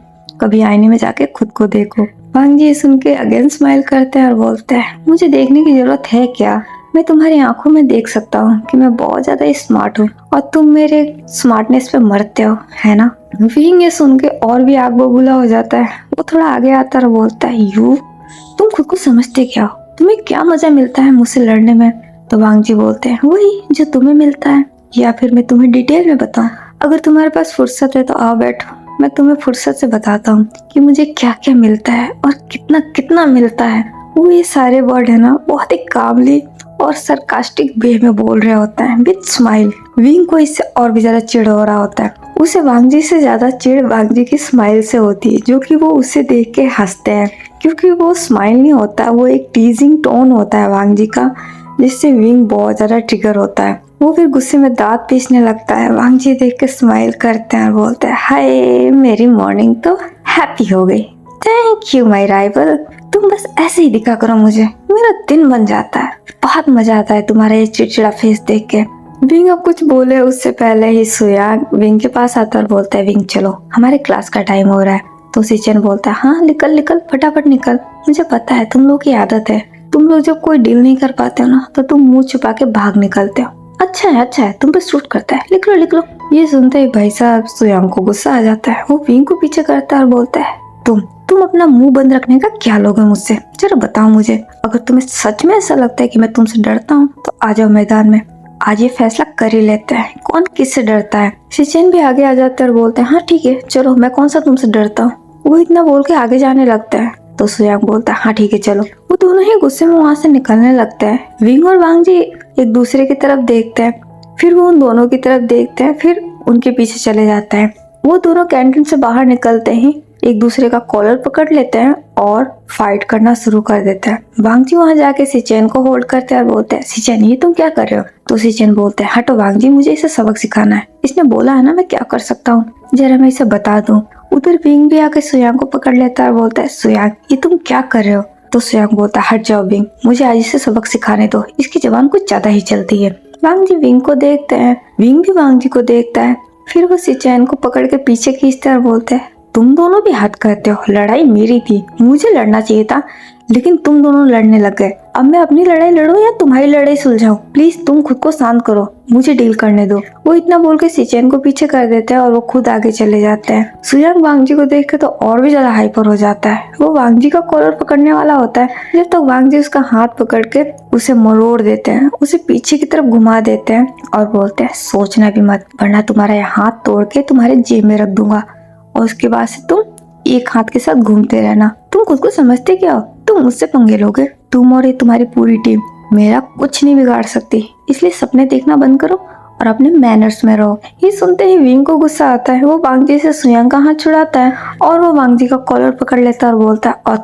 कभी आईने में जाके खुद को देखो। वांग जी ये सुन के अगेन स्माइल करते हैं और बोलते हैं, मुझे देखने की जरूरत है क्या? मैं तुम्हारी आंखों में देख सकता हूँ कि मैं बहुत ज्यादा स्मार्ट हूँ और तुम मेरे स्मार्टनेस पे मरते हो, है ना? विंग ये सुन के और भी आग बबूला हो जाता है। वो थोड़ा आगे आता है और बोलता है, यू, तुम खुद को समझते क्या हो? तुम्हें क्या मजा मिलता है मुझसे लड़ने में? तो वांग जी बोलते हैं, वही जो तुम्हें मिलता है, या फिर मैं तुम्हें डिटेल में बताऊं? अगर तुम्हारे पास फुर्सत है तो आओ बैठो, मैं तुम्हें फुर्सत से बताता हूँ कि मुझे क्या क्या मिलता है और कितना कितना मिलता है। वो ये सारे वर्ड है ना बहुत ही कामली और सरकास्टिक वे में बोल रहे होता है विद स्माइल। विंग को इससे और भी ज्यादा चिढ़ हो रहा होता है। उसे वांग जी से ज्यादा चिढ़ वांग जी की स्माइल से होती है, जो कि वो उसे देख के हंसते हैं, क्योंकि वो स्माइल नहीं होता, वो एक टीजिंग टोन होता है वांग जी का, जिससे विंग बहुत ज्यादा ट्रिगर होता है। वो फिर गुस्से में दांत पीसने लगता है। वांग जी देख के स्माइल करते हैं और बोलते हैं, हाय, मेरी मॉर्निंग तो हैप्पी हो गई। थैंक यू माय राइवल, तुम बस ऐसे ही दिखा करो मुझे, मेरा दिन बन जाता है। बहुत मजा आता है तुम्हारा ये चिड़चिड़ा फेस देख के। विंग अब कुछ बोले उससे पहले ही सुयांग विंग के पास आता है और बोलता है, विंग चलो, हमारे क्लास का टाइम हो रहा है। तो सिचन बोलता है, हाँ निकल निकल, फटाफट निकल, मुझे पता है तुम लोग की आदत है, तुम लोग जब कोई डील नहीं कर पाते हो ना तो तुम मुंह छुपा के भाग निकलते हो। अच्छा है, तुम पे सूट करता है, निकलो निकलो। ये सुनते ही भाई साहब सुयांग को गुस्सा आ जाता है। वो विंग को पीछे करता है और बोलता है, तुम अपना मुंह बंद रखने का क्या लोगे मुझसे? जरा बताओ मुझे, अगर तुम्हें सच में ऐसा लगता है कि मैं तुमसे डरता हूँ तो आ जाओ मैदान में, आज ये फैसला कर ही लेते हैं कौन किससे डरता है। शिचेन भी आगे आ जाते हैं और बोलते हैं, हाँ ठीक है चलो, मैं कौन सा तुमसे डरता हूँ। वो इतना बोल के आगे जाने लगता है। तो सुयांग बोलता है, हाँ ठीक है चलो। वो दोनों ही गुस्से में वहाँ से निकलने लगते हैं। विंग और वांग जी एक दूसरे की तरफ देखते हैं, फिर वो उन दोनों की तरफ देखते हैं, फिर उनके पीछे चले जाते हैं। वो दोनों कैंटीन से बाहर निकलते ही एक दूसरे का कॉलर पकड़ लेते हैं और फाइट करना शुरू कर देते हैं। वांग जी वहाँ जाके सिचेन को होल्ड करते हैं और बोलते हैं, सिचेन ये तुम क्या कर रहे हो? तो सिचेन बोलते हैं, हटो वांग जी, मुझे इसे सबक सिखाना है, इसने बोला है ना मैं क्या कर सकता हूँ, जरा मैं इसे बता दूं। उधर विंग भी आके सुयांग को पकड़ लेता है और बोलता है, सुयांग ये तुम क्या कर रहे हो? तो सुयांग बोलता है, हट जाओ विंग, मुझे आज इसे सबक सिखाने दो, इसकी जबान कुछ ज्यादा ही चलती है। वांग जी विंग को देखते हैं, विंग भी वांग जी को देखता है, फिर वो सिचेन को पकड़ के पीछे खींचते हैं और बोलते हैं, तुम दोनों भी हद करते हो, लड़ाई मेरी थी, मुझे लड़ना चाहिए था, लेकिन तुम दोनों लड़ने लग गए। अब मैं अपनी लड़ाई लड़ूं या तुम्हारी लड़ाई सुलझाऊं? प्लीज तुम खुद को शांत करो, मुझे डील करने दो। वो इतना बोल के सिचेन को पीछे कर देते हैं और वो खुद आगे चले जाते हैं। सुयांग वांग जी को देख के तो और भी ज्यादा हाइपर हो जाता है। वो वांग जी का कॉलर पकड़ने वाला होता है, जब तक वांग जी उसका हाथ पकड़ के उसे मरोड़ देते हैं, उसे पीछे की तरफ घुमा देते हैं और बोलते हैं, सोचना भी मत, वरना तुम्हारा यह हाथ तोड़ के तुम्हारे जेब में रख दूंगा और उसके बाद से तुम एक हाथ के साथ घूमते रहना। तुम खुद को समझते क्या हो? तुम मुझसे पंगे लोगे? तुम और ये तुम्हारी पूरी टीम मेरा कुछ नहीं बिगाड़ सकती, इसलिए सपने देखना बंद करो और अपने मैनर्स में रहो। ये सुनते ही विंग को गुस्सा आता है। वो वांग जी से सुयांग का हाथ छुड़ाता है और वो वांग जी का कॉलर पकड़ लेता है और बोलता है, और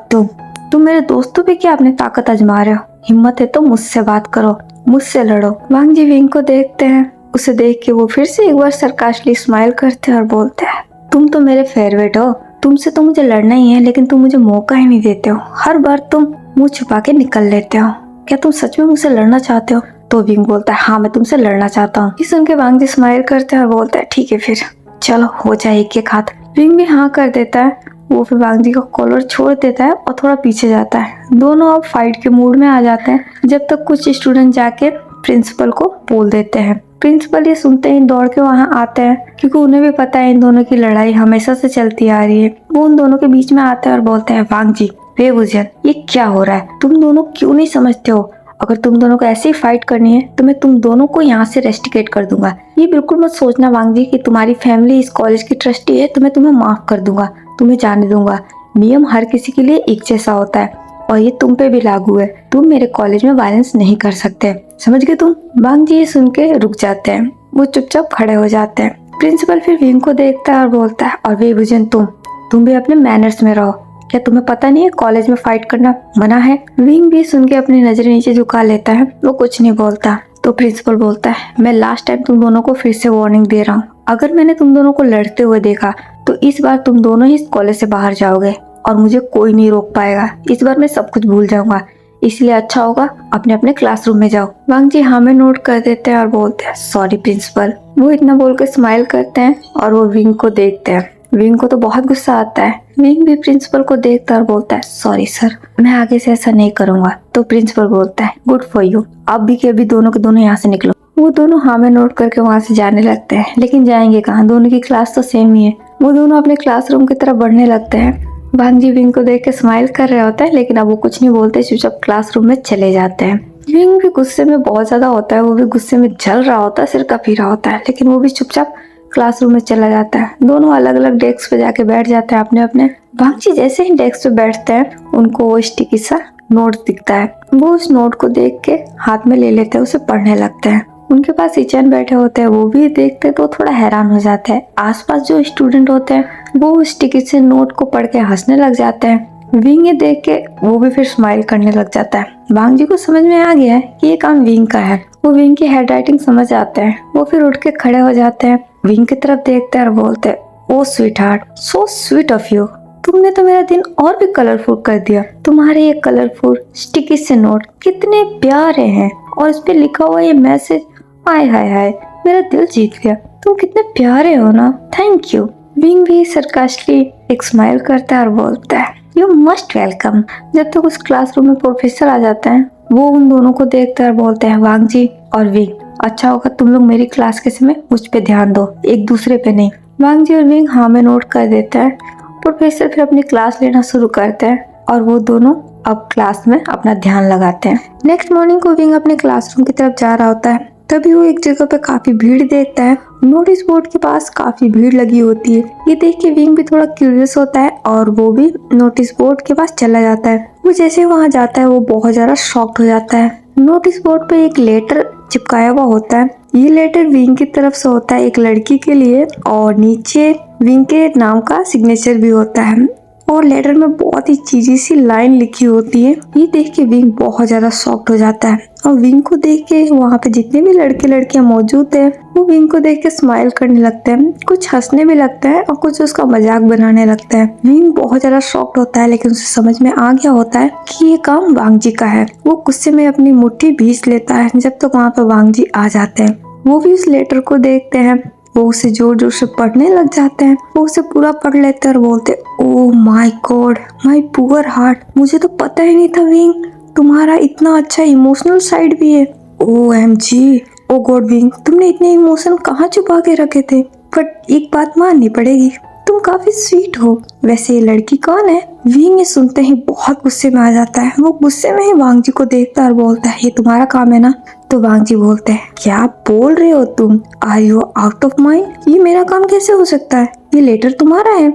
तुम मेरे दोस्तों पे क्या अपनी ताकत आजमा रहे हो? हिम्मत है तो मुझसे बात करो, मुझसे लड़ो। वांग जी विंग को देखते हैं, उसे देख के वो फिर से एक बार सरकास्टिक स्माइल करते हैं और बोलते हैं, तुम तो मेरे फेवरेट हो, तुमसे तो मुझे लड़ना ही है, लेकिन तुम मुझे मौका ही नहीं देते हो, हर बार तुम मुंह छुपा के निकल लेते हो। क्या तुम सच में मुझसे लड़ना चाहते हो? तो विंग बोलता है, हाँ मैं तुमसे लड़ना चाहता हूँ। ये सुन के वांग जी स्माइल करते हैं और बोलता है, ठीक है फिर चलो हो जाए एक एक हाथ। विंग भी हाँ कर देता है। वो फिर वांग जी का कॉलर छोड़ देता है और थोड़ा पीछे जाता है। दोनों अब फाइट के मूड में आ जाते हैं, जब तक कुछ स्टूडेंट जाके प्रिंसिपल को बोल देते हैं। प्रिंसिपल ये सुनते ही दौड़ के वहाँ आते हैं, क्योंकि उन्हें भी पता है इन दोनों की लड़ाई हमेशा से चलती आ रही है। वो उन दोनों के बीच में आते हैं और बोलते हैं, वांग जी, बेवजह ये क्या हो रहा है? तुम दोनों क्यों नहीं समझते हो? अगर तुम दोनों को ऐसे ही फाइट करनी है तो मैं तुम दोनों को यहाँ से रेस्टिकेट कर दूंगा। ये बिल्कुल मत सोचना वांग जी कि तुम्हारी फैमिली इस कॉलेज की ट्रस्टी है तो मैं तुम्हें माफ कर दूंगा, तुम्हें जाने दूंगा। नियम हर किसी के लिए एक जैसा होता है और ये तुम पे भी लागू है। तुम मेरे कॉलेज में वायलेंस नहीं कर सकते, समझ गए तुम? वांग जी ये सुन के रुक जाते हैं, वो चुपचाप खड़े हो जाते हैं। प्रिंसिपल फिर विंग को देखता है और बोलता है, और बेवजह तुम भी अपने मैनर्स में रहो, क्या तुम्हें पता नहीं है कॉलेज में फाइट करना मना है? विंग भी सुन के अपनी नजरें नीचे झुका लेता है, वो कुछ नहीं बोलता। तो प्रिंसिपल बोलता है, मैं लास्ट टाइम तुम दोनों को फिर से वार्निंग दे रहा हूँ, अगर मैंने तुम दोनों को लड़ते हुए देखा तो इस बार तुम दोनों ही इस कॉलेज से बाहर जाओगे और मुझे कोई नहीं रोक पाएगा। इस बार मैं सब कुछ भूल जाऊंगा, इसलिए अच्छा होगा अपने अपने क्लासरूम में जाओ। वांग जी हमें नोट कर देते हैं और बोलते हैं सॉरी प्रिंसिपल। वो इतना बोलकर स्माइल करते हैं और वो विंग को देखते हैं। विंग को तो बहुत गुस्सा आता है। विंग भी प्रिंसिपल को देखता है और बोलता है सॉरी सर, मैं आगे से ऐसा नहीं करूंगा। तो प्रिंसिपल बोलता है गुड फॉर यू, अभी के अभी दोनों के दोनों यहाँ से निकलो। वो दोनों हमें नोट करके वहाँ से जाने लगते हैं, लेकिन जाएंगे कहाँ, दोनों की क्लास तो सेम ही है। वो दोनों अपने क्लासरूम की तरफ बढ़ने लगते हैं। वांग जी विंग को देख के स्माइल कर रहे होते हैं, लेकिन अब वो कुछ नहीं बोलते, चुपचाप क्लासरूम में चले जाते हैं। विंग भी गुस्से में बहुत ज्यादा होता है, वो भी गुस्से में जल रहा होता है, सिर कांप रहा होता है, लेकिन वो भी चुपचाप क्लासरूम में चला जाता है। दोनों अलग अलग डेस्क पे जाके बैठ जाते हैं अपने अपने। वांग जी जैसे ही डेस्क पे बैठते हैं उनको वो स्टिकी सा नोट दिखता है। वो उस नोट को देख के हाथ में ले लेते हैं, उसे पढ़ने लगते हैं। उनके पास ईचन बैठे होते हैं, वो भी देखते हैं तो थोड़ा हैरान हो जाते हैं। आसपास जो स्टूडेंट होते हैं वो उस टिकट से नोट को पढ़ के हंसने लग जाते हैं। विंग ये देख के वो भी फिर स्माइल करने लग जाता है। वांग जी को समझ में आ गया है कि ये काम विंग का है। वो विंग की हैंड राइटिंग समझ आते हैं। वो फिर उठ के खड़े हो जाते हैं, विंग की तरफ देखते हैं और बोलते हैं oh sweetheart, so sweet of you, तुमने तो मेरा दिन और भी कलरफुल कर दिया। तुम्हारे ये कलरफुल स्टिकी से नोट कितने प्यारे हैं और इस पे लिखा हुआ ये मैसेज, हाय हाय हाय, मेरा दिल जीत गया। तुम कितने प्यारे हो ना, थैंक यू। विंग भी सरकास्टिकली एक स्माइल करता है और बोलता है यू मस्ट वेलकम। जब तक उस क्लासरूम में प्रोफेसर आ जाते हैं वो उन दोनों को देखते हैं और बोलते हैं वांग जी और विंग, अच्छा होगा तुम लोग मेरी क्लास के समय मुझ पे ध्यान दो, एक दूसरे पे नहीं। वांग जी और विंग हाँ में नोट कर देते हैं। प्रोफेसर फिर अपनी क्लास लेना शुरू करते हैं और वो दोनों अब क्लास में अपना ध्यान लगाते हैं। नेक्स्ट मॉर्निंग को विंग अपने क्लासरूम की तरफ जा रहा होता है, तभी वो एक जगह पे काफी भीड़ देखता है। नोटिस बोर्ड के पास काफी भीड़ लगी होती है। ये देख के विंग भी थोड़ा क्यूरियस होता है और वो भी नोटिस बोर्ड के पास चला जाता है। वो जैसे वहाँ जाता है वो बहुत ज्यादा शॉक्ड हो जाता है। नोटिस बोर्ड पे एक लेटर चिपकाया हुआ होता है। ये लेटर विंग की तरफ से होता है एक लड़की के लिए और नीचे विंग के नाम का सिग्नेचर भी होता है और लेटर में बहुत ही चीजी सी लाइन लिखी होती है। ये देख के विंग बहुत ज्यादा शॉक्ड हो जाता है और विंग को देख के वहाँ पे जितने भी लड़के लड़कियां मौजूद है वो विंग को देख के स्माइल करने लगते हैं, कुछ हंसने भी लगता है और कुछ उसका मजाक बनाने लगता है। विंग बहुत ज्यादा शॉक्ड होता है, लेकिन उसे समझ में आ गया होता है कि ये काम वांग जी का है। वो गुस्से में अपनी मुट्ठी भींच लेता है जब तक वहाँ पे वांग जी आ जाते हैं। वो भी उस लेटर को देखते हैं, वो उसे जोर जोर से पढ़ने लग जाते हैं। वो उसे पूरा पढ़ लेते हैं और बोलते oh my God, my poor heart, मुझे तो पता ही नहीं था विंग तुम्हारा इतना अच्छा इमोशनल साइड भी है। OMG, ओ गॉड विंग, तुमने इतने इमोशन कहाँ छुपा के रखे थे? बट एक बात माननी पड़ेगी, तुम काफी स्वीट हो। वैसे ये लड़की कौन है? विंग ये सुनते ही बहुत गुस्से में आ जाता है। वो गुस्से में ही वांग जी को देखता है और बोलता है ये तुम्हारा काम है ना? तो वांग जी बोलते हैं क्या बोल रहे हो तुम, are you out of mind? ये मेरा काम कैसे हो सकता है? ये लेटर तुम्हारा है,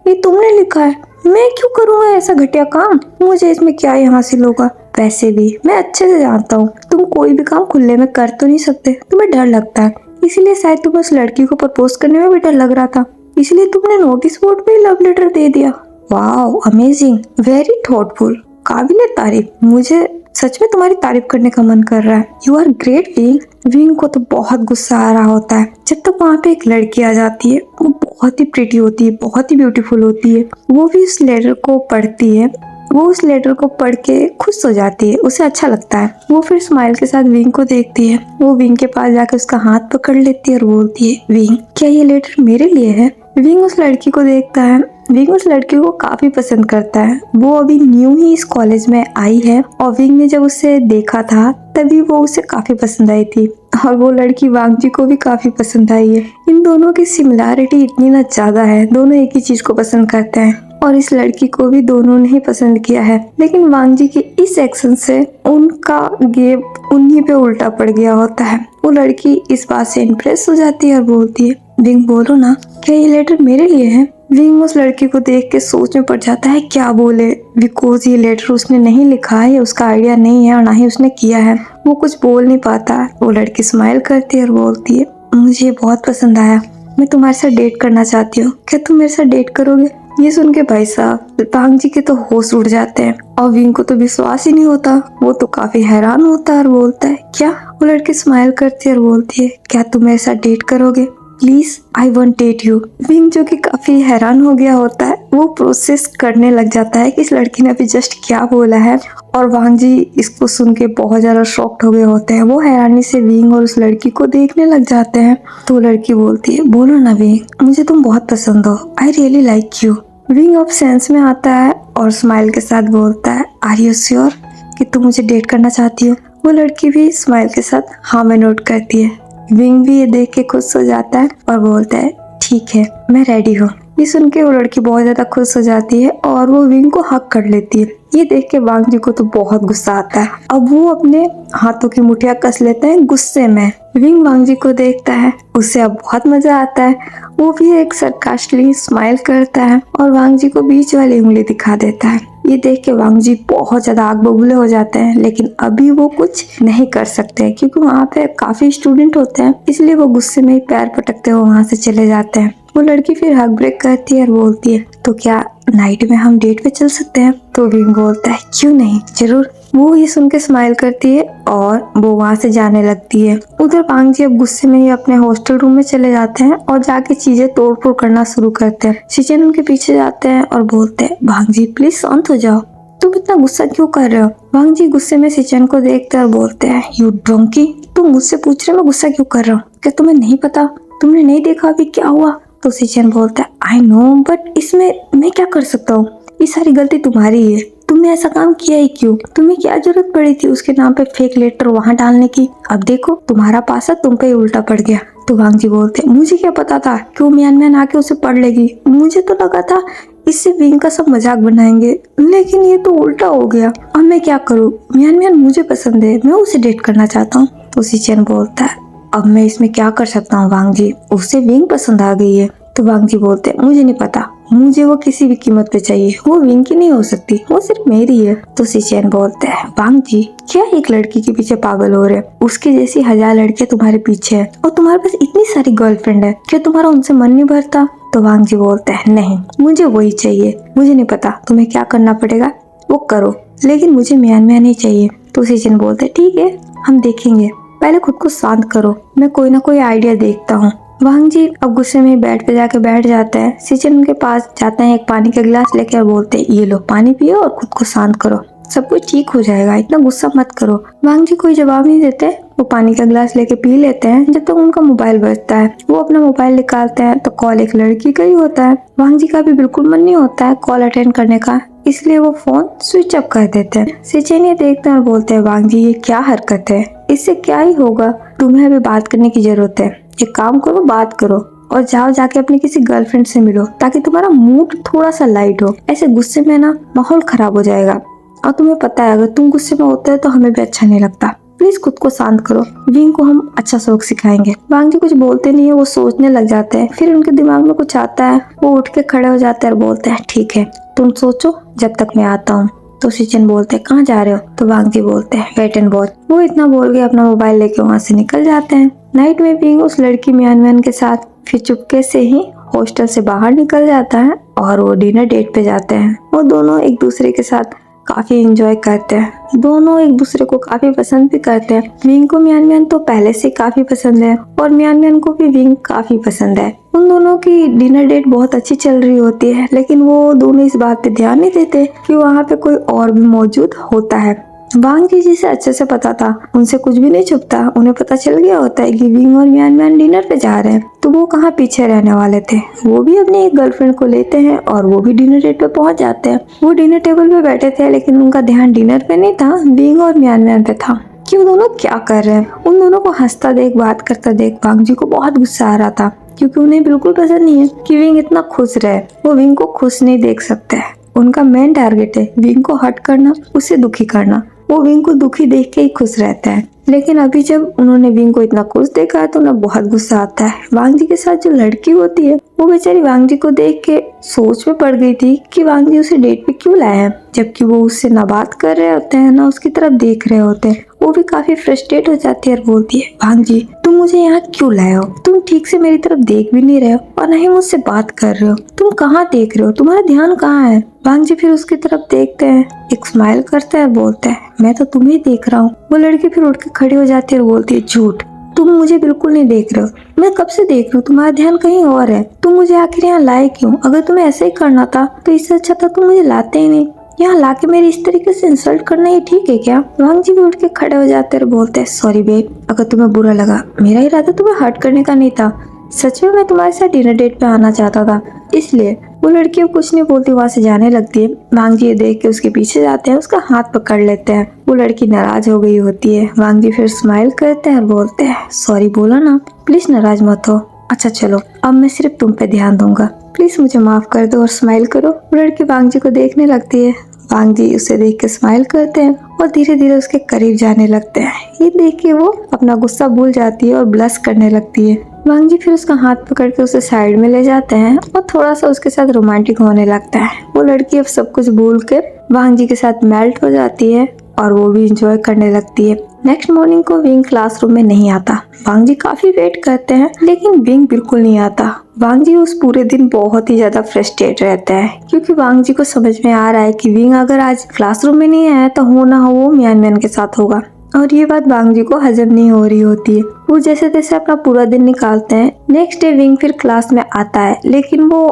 ये तुमने लिखा है, मैं क्यों करूँगा ऐसा घटिया काम? मुझे इसमें क्या ही हासिल होगा? वैसे भी मैं अच्छे से जानता हूँ तुम कोई भी काम खुले में कर तो नहीं सकते, तुम्हें डर लगता है, इसीलिए शायद तुम्हें उस लड़की को प्रपोज करने में भी डर लग रहा था, इसलिए तुमने नोटिस बोर्ड पे लव लेटर दे दिया। वाओ, अमेजिंग, वेरी थॉटफुल, काबिले तारीफ। मुझे सच में तुम्हारी तारीफ करने का मन कर रहा है। You are great Wing. Wing को तो बहुत गुस्सा आ रहा होता है जब तक वहाँ पे एक लड़की आ जाती है। वो बहुत ही प्रिटी होती है, बहुत ही ब्यूटीफुल होती है। वो भी उस लेटर को पढ़ती है। वो उस लेटर को पढ़ के खुश हो जाती है, उसे अच्छा लगता है। वो फिर स्माइल के साथ विंग को देखती है। वो विंग के पास जाकर उसका हाथ पकड़ लेती है और बोलती है विंग, क्या ये लेटर मेरे लिए है? विंग उस लड़की को देखता है। विंग उस लड़की को काफी पसंद करता है। वो अभी न्यू ही इस कॉलेज में आई है और विंग ने जब उसे देखा था तभी वो उसे काफी पसंद आई थी और वो लड़की वांग जी को भी काफी पसंद आई है। इन दोनों की सिमिलैरिटी इतनी ना ज्यादा है, दोनों एक ही चीज को पसंद करते हैं और इस लड़की को भी दोनों ने ही पसंद किया है। लेकिन वांग जी के इस एक्शन से उनका गेम उन्हीं पे उल्टा पड़ गया होता है। वो लड़की इस बात से इम्प्रेस हो जाती है और बोलती है विंग बोलो ना, क्या ये लेटर मेरे लिए है? विंग उस लड़की को देख के सोच में पड़ जाता है क्या बोले, बिकॉज ये लेटर उसने नहीं लिखा है, उसका आइडिया नहीं है और ना ही उसने किया है। वो कुछ बोल नहीं पाता। वो लड़की स्माइल करती है और बोलती है मुझे बहुत पसंद आया, मैं तुम्हारे साथ डेट करना चाहती हूँ, क्या तुम मेरे साथ डेट करोगे? ये सुन के भाई साहब वांग जी के तो होश उड़ जाते हैं और विंग को तो विश्वास ही नहीं होता। वो तो काफी हैरान होता है और बोलता है क्या? वो लड़की स्माइल करती है और बोलती है क्या तुम मेरे साथ डेट करोगे? Please I want date you. Wing जो कि काफी हैरान हो गया होता है, वो प्रोसेस करने लग जाता है कि इस लड़की ने अभी जस्ट क्या बोला है, और वांग जी इसको सुन के बहुत ज्यादा शॉक्ड हो गए होते हैं। वो हैरानी से विंग और उस लड़की को देखने लग जाते हैं। तो लड़की बोलती है, बोलो ना विंग, मुझे तुम बहुत पसंद हो, I really like you. Wing of sense में आता है और स्माइल के साथ बोलता है, आर यू श्योर कि तुम मुझे डेट करना चाहती हो। वो लड़की भी स्माइल के साथ हाँ में नोट करती है। विंग भी ये देख के खुश हो जाता है और बोलता है, ठीक है मैं रेडी हूँ। ये सुन के वो लड़की बहुत ज्यादा खुश हो जाती है और वो विंग को हक कर लेती है। ये देख के वांग जी को तो बहुत गुस्सा आता है। अब वो अपने हाथों की मुठ्ठियां कस लेते हैं गुस्से में। विंग वांग जी को देखता है, उसे अब बहुत मजा आता है। वो भी एक सरकास्टिकली स्माइल करता है और वांग जी को बीच वाली उंगली दिखा देता है। ये देख के वांग जी बहुत ज्यादा आग बबूले हो जाते हैं, लेकिन अभी वो कुछ नहीं कर सकते क्योंकि वहाँ पे काफी स्टूडेंट होते हैं, इसलिए वो गुस्से में ही पैर पटकते हुए वहाँ से चले जाते हैं। वो लड़की फिर हक ब्रेक करती है और बोलती है, तो क्या नाइट में हम डेट पे चल सकते हैं। तो विंग बोलता है, क्यों नहीं, जरूर। वो ये सुन के स्माइल करती है और वो वहाँ से जाने लगती है। उधर वांग जी अब गुस्से में ही अपने हॉस्टल रूम में चले जाते हैं और जाके चीजें तोड़ फोड़ करना शुरू करते हैं। शिचन उनके पीछे जाते हैं और बोलते हैं, वांग जी प्लीज शांत हो जाओ, तुम इतना गुस्सा क्यों कर रहे हो। वांग जी गुस्से में शिचन को देखते और बोलते हैं, यू ड्रंकी, तुम मुझसे पूछ रहे हो मैं गुस्सा क्यों कर रहा हूँ, क्या तुम्हें नहीं पता, तुमने नहीं देखा अभी क्या हुआ। तो शिचन बोलता है, आई नो बट इसमें मैं क्या कर सकता हूँ, ये सारी गलती तुम्हारी है, तुमने ऐसा काम किया ही क्यों, तुम्हें क्या जरूरत पड़ी थी उसके नाम पे फेक लेटर वहाँ डालने की, अब देखो तुम्हारा पासा तुम पे उल्टा पड़ गया। तो वांग जी बोलते हैं, मुझे क्या पता था कि वो म्यान आके उसे पढ़ लेगी, मुझे तो लगा था इससे विंग का सब मजाक बनाएंगे, लेकिन ये तो उल्टा हो गया, अब मैं क्या करूँ, म्यान मुझे पसंद है, मैं उसे डेट करना चाहता हूँ। तो शिचन बोलता है, अब मैं इसमें क्या कर सकता हूँ वांग जी, उसे विंग पसंद आ गई है। तो वांग जी बोलते हैं, मुझे नहीं पता, मुझे वो किसी भी कीमत पे चाहिए, वो विंग की नहीं हो सकती, वो सिर्फ मेरी है। तो शिचन बोलते हैं, वांग जी क्या एक लड़की के पीछे पागल हो रहे हैं, उसके जैसी 1000 लड़कियां तुम्हारे पीछे है और तुम्हारे पास इतनी सारी गर्लफ्रेंड है, क्या तुम्हारा उनसे मन नहीं भरता। तो वांग जी बोलते हैं, नहीं मुझे वही चाहिए, मुझे नहीं पता तुम्हें क्या करना पड़ेगा वो करो, लेकिन मुझे म्यान नहीं चाहिए। तो शिचन बोलते हैं, ठीक है हम देखेंगे, पहले खुद को शांत करो, मैं कोई ना कोई आइडिया देखता हूँ। वांग जी अब गुस्से में बेड पे जाके बैठ जाते हैं। शिचन उनके पास जाते हैं, एक पानी का गिलास लेके और बोलते हैं, ये लो पानी पियो और खुद को शांत करो, सब कुछ ठीक हो जाएगा, इतना गुस्सा मत करो। वांग जी कोई जवाब नहीं देते, वो पानी का गिलास लेके पी लेते हैं। जब तक उनका मोबाइल बजता है, वो अपना मोबाइल निकालते हैं तो कॉल एक लड़की का ही होता है। वांग जी का भी बिल्कुल मन नहीं होता है कॉल अटेंड करने का, इसलिए वो फोन स्विच ऑफ कर देते हैं। शिचन ये देखते हैं और बोलते हैं, वांग जी ये क्या हरकत है, इससे क्या ही होगा, तुम्हें अभी बात करने की जरूरत है, एक काम करो बात करो और जाओ जाके अपनी किसी गर्लफ्रेंड से मिलो ताकि तुम्हारा मूड थोड़ा सा लाइट हो, ऐसे गुस्से में ना माहौल खराब हो जाएगा, और तुम्हें पता है अगर तुम गुस्से में होते हो तो हमें भी अच्छा नहीं लगता, प्लीज खुद को शांत करो, विंग को हम अच्छा सबक सिखाएंगे। वांग जी कुछ बोलते नहीं है, वो सोचने लग जाते हैं, फिर उनके दिमाग में कुछ आता है, वो उठ के खड़े हो जाते हैं और बोलते हैं, ठीक है तुम सोचो जब तक मैं आता हूँ। तो शिचन बोलते हैं, कहाँ जा रहे हो। तो वांग जी बोलते हैं, वेट एंड वॉच। वो इतना बोल के अपना मोबाइल लेके वहाँ से निकल जाते हैं। नाइट में विंग उस लड़की म्यान के साथ फिर चुपके से ही हॉस्टल से बाहर निकल जाता है और वो डिनर डेट पे जाते हैं। वो दोनों एक दूसरे के साथ काफी एंजॉय करते हैं, दोनों एक दूसरे को काफी पसंद भी करते हैं। विंग को म्यान तो पहले से काफी पसंद है और म्यान को भी विंग काफी पसंद है। उन दोनों की डिनर डेट बहुत अच्छी चल रही होती है, लेकिन वो दोनों इस बात पे ध्यान नहीं देते कि वहाँ पे कोई और भी मौजूद होता है। वांग जी जिसे अच्छे से पता था, उनसे कुछ भी नहीं छुपता, उन्हें पता चल गया होता है कि विंग और म्यान डिनर पे जा रहे हैं, तो वो कहाँ पीछे रहने वाले थे। वो भी अपनी एक गर्लफ्रेंड को लेते हैं और वो भी डिनर डेट पे पहुंच जाते हैं। वो डिनर टेबल पे बैठे थे, लेकिन उनका ध्यान डिनर पे नहीं था, विंग और म्यान पे था कि वो दोनों क्या कर रहे हैं। उन दोनों को हंसता देख, बात करता देख वांग जी को बहुत गुस्सा आ रहा था, क्योंकि उन्हें बिल्कुल पसंद नहीं है कि विंग इतना खुश रहे। वो विंग को खुश नहीं देख सकते, उनका मेन टारगेट है विंग को हर्ट करना, उसे दुखी करना। वो विंग को दुखी देख के ही खुश रहता है, लेकिन अभी जब उन्होंने विंग को इतना खुश देखा है तो उन्हें बहुत गुस्सा आता है। वांग जी के साथ जो लड़की होती है, वो बेचारी वांग जी को देख के सोच में पड़ गई थी कि वांग जी उसे डेट पे क्यों लाए हैं, जबकि वो उससे ना बात कर रहे होते हैं ना उसकी तरफ देख रहे होते हैं। वो भी काफी फ्रस्ट्रेट हो जाती है और बोलती है, वांग जी तुम मुझे यहाँ क्यों लाए हो, तुम ठीक से मेरी तरफ देख भी नहीं रहे हो और न ही मुझसे बात कर रहे हो, तुम कहाँ देख रहे हो, तुम्हारा ध्यान कहाँ है। वांग जी फिर उसकी तरफ देखते हैं, एक स्माइल करते हैं, बोलते हैं, मैं तो तुम्हें देख रहा हूँ। वो लड़की फिर उठ के खड़ी हो जाती है और बोलती है, झूठ, तुम मुझे बिल्कुल नहीं देख रहे हो। मैं कब से देख रही हूँ, तुम्हारा ध्यान कहीं और है। तुम मुझे आखिर यहाँ लाए क्यों? अगर तुम्हें ऐसे ही करना था तो इससे अच्छा था तुम मुझे लाते ही नहीं। यहाँ लाके मेरी इस तरीके से इंसल्ट करना ये ठीक है क्या? वांग जी भी उठ के खड़े हो जाते और बोलते हैं, सॉरी बेब, अगर तुम्हें बुरा लगा। मेरा इरादा तुम्हें हर्ट करने का नहीं था। सच में मैं तुम्हारे साथ डिनर डेट पे आना चाहता था, इसलिए। वो लड़की कुछ नहीं बोलती वहाँ से जाने लगती है। वांग जी ये देख के उसके पीछे जाते हैं, उसका हाथ पकड़ लेते हैं। वो लड़की नाराज हो गई होती है। वांग जी फिर स्माइल करते हैं और बोलते हैं, सॉरी बोला ना, प्लीज नाराज मत हो। अच्छा चलो, अब मैं सिर्फ तुम पे ध्यान दूंगा, प्लीज मुझे माफ कर दो और स्माइल करो। वो लड़की वांग जी को देखने लगती है। वांग जी उसे देख के स्माइल करते हैं और धीरे धीरे उसके करीब जाने लगते हैं। ये देख के वो अपना गुस्सा भूल जाती है और ब्लश करने लगती है। वांग जी फिर उसका हाथ पकड़ के उसे साइड में ले जाते हैं और थोड़ा सा उसके साथ रोमांटिक होने लगता है। वो लड़की अब सब कुछ भूल के वांग जी के साथ मेल्ट हो जाती है और वो भी इंजॉय करने लगती है। नेक्स्ट मॉर्निंग को विंग क्लासरूम में नहीं आता। वांग जी काफी वेट करते हैं लेकिन विंग बिल्कुल नहीं आता। वांग जी उस पूरे दिन बहुत ही ज्यादा फ्रस्ट्रेट रहते हैं क्योंकि वांग जी को समझ में आ रहा है कि विंग अगर आज क्लासरूम में नहीं आया तो हो ना हो वो मियान मियान के साथ होगा, और ये बात वांग जी को हजम नहीं हो रही होती है। वो जैसे तैसे अपना पूरा दिन निकालते हैं। नेक्स्ट डे विंग फिर क्लास में आता है लेकिन वो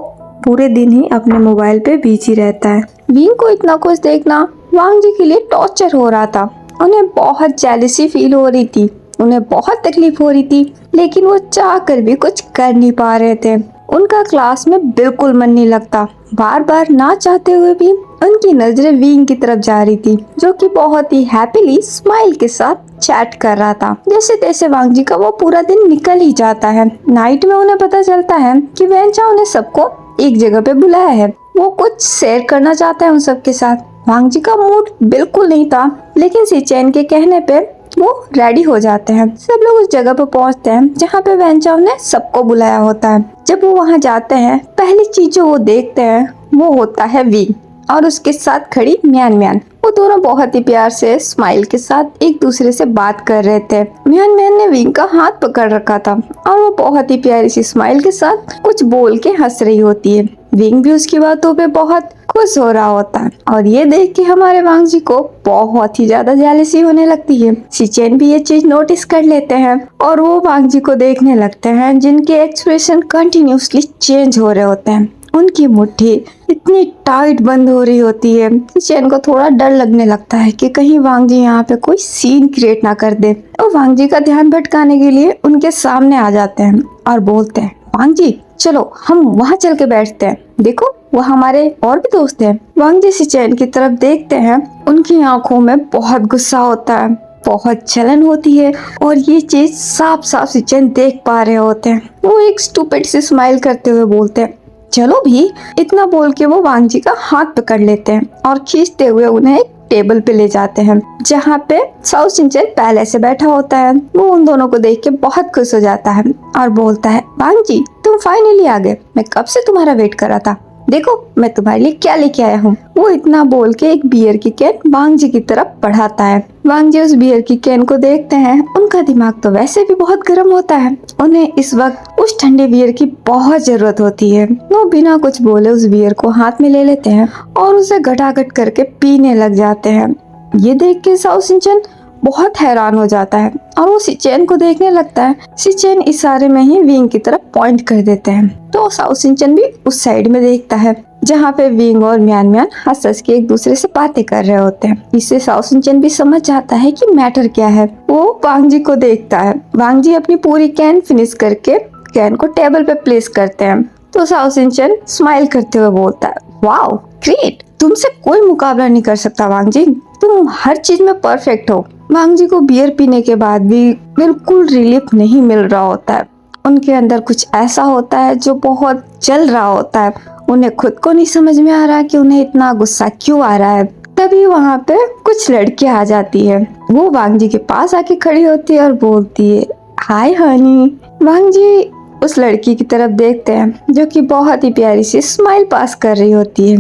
पूरे दिन ही अपने मोबाइल पे बिजी रहता है। विंग को इतना कुछ देखना वांग जी के लिए टॉर्चर हो रहा था। उन्हें बहुत जेलसी फील हो रही थी, उन्हें बहुत तकलीफ हो रही थी, लेकिन वो चाह कर भी कुछ कर नहीं पा रहे थे। उनका क्लास में बिल्कुल मन नहीं लगता। बार बार ना चाहते हुए भी उनकी नजरें विंग की तरफ जा रही थी, जो कि बहुत ही हैप्पीली स्माइल के साथ चैट कर रहा था। जैसे तैसे वांग जी का वो पूरा दिन निकल ही जाता है। नाइट में उन्हें पता चलता है कि वेंचा उन्हें सबको एक जगह पे बुलाया है। वो कुछ शेयर करना चाहता है उन सबके साथ। वांग जी का मूड बिल्कुल नहीं था, लेकिन सिचेन के कहने पे वो रेडी हो जाते हैं। सब लोग उस जगह पर पहुंचते हैं जहाँ पे वेंचाओ ने सबको बुलाया होता है। जब वो वहाँ जाते हैं पहली चीज जो वो देखते हैं वो होता है विंग और उसके साथ खड़ी मियान मियान। वो दोनों बहुत ही प्यार से स्माइल के साथ एक दूसरे से बात कर रहे थे। मियान मियान ने विंग का हाथ पकड़ रखा था और वो बहुत ही प्यारी सी स्माइल के साथ कुछ बोल के हंस रही होती है। विंग भी उसकी बातों पे बहुत खुश हो रहा होता है और ये देख के हमारे वांग जी को बहुत ही ज्यादा जेलसी होने लगती है। सिचेन भी ये चीज नोटिस कर लेते हैं और वो वांग जी को देखने लगते हैं, जिनके एक्सप्रेशन कंटिन्यूसली चेंज हो रहे होते हैं। उनकी मुट्ठी इतनी टाइट बंद हो रही होती है। सिचेन को थोड़ा डर लगने लगता है कि कहीं वांग जी यहाँ पे कोई सीन क्रिएट ना कर दे। तो वांग जी का ध्यान भटकाने के लिए उनके सामने आ जाते हैं और बोलते हैं, वांग जी चलो हम वहाँ चल के बैठते हैं, देखो वो हमारे और भी दोस्त हैं। वांग जी सिचेन की तरफ देखते हैं, उनकी आंखों में बहुत गुस्सा होता है, बहुत जलन होती है और ये चीज साफ साफ सिचेन देख पा रहे होते हैं। वो एक स्टूपिड सी स्माइल करते हुए बोलते हैं, चलो भी। इतना बोल के वो वांग जी का हाथ पकड़ लेते हैं और खींचते हुए उन्हें एक टेबल पे ले जाते हैं जहाँ पे साओ सिंचेन पहले से बैठा होता है। वो उन दोनों को देख के बहुत खुश हो जाता है और बोलता है, वांग जी तुम फाइनली आ गए, मैं कब से तुम्हारा वेट कर रहा था, देखो मैं तुम्हारे लिए क्या लेके आया हूँ। वो इतना बोल के एक बियर की कैन वांग जी की तरफ बढ़ाता है। वांग जी उस बियर की कैन को देखते हैं। उनका दिमाग तो वैसे भी बहुत गर्म होता है, उन्हें इस वक्त उस ठंडे बियर की बहुत जरूरत होती है। वो बिना कुछ बोले उस बियर को हाथ में ले लेते हैं और उसे घटाघट करके पीने लग जाते हैं। ये देख के साओ सिंचेन बहुत हैरान हो जाता है और वो सिचेन को देखने लगता है। सिचेन इशारे में ही विंग की तरफ पॉइंट कर देते हैं, तो साओ सिंचेन भी उस साइड में देखता है जहाँ पे विंग और मियान मियान हंस हंस के एक दूसरे से बातें कर रहे होते हैं। इससे साओ सिंचेन भी समझ जाता है कि मैटर क्या है। वो वांग जी को देखता है। वांग जी अपनी पूरी कैन फिनिश करके कैन को टेबल पे प्लेस करते हैं, तो साओ सिंचेन स्माइल करते हुए बोलता है, वाओ ग्रेट, तुमसे कोई मुकाबला नहीं कर सकता वांग जी, तुम हर चीज में परफेक्ट हो। वांग जी को बियर पीने के बाद भी बिल्कुल रिलीफ नहीं मिल रहा होता है। उनके अंदर कुछ ऐसा होता है जो बहुत जल रहा होता है। उन्हें खुद को नहीं समझ में आ रहा कि उन्हें इतना गुस्सा क्यों आ रहा है। तभी वहाँ पे कुछ लड़कियां आ जाती है। वो वांग जी के पास आके खड़ी होती है और बोलती है, हाय हनी। वांग जी उस लड़की की तरफ देखते हैं जो कि बहुत ही प्यारी सी स्माइल पास कर रही होती है।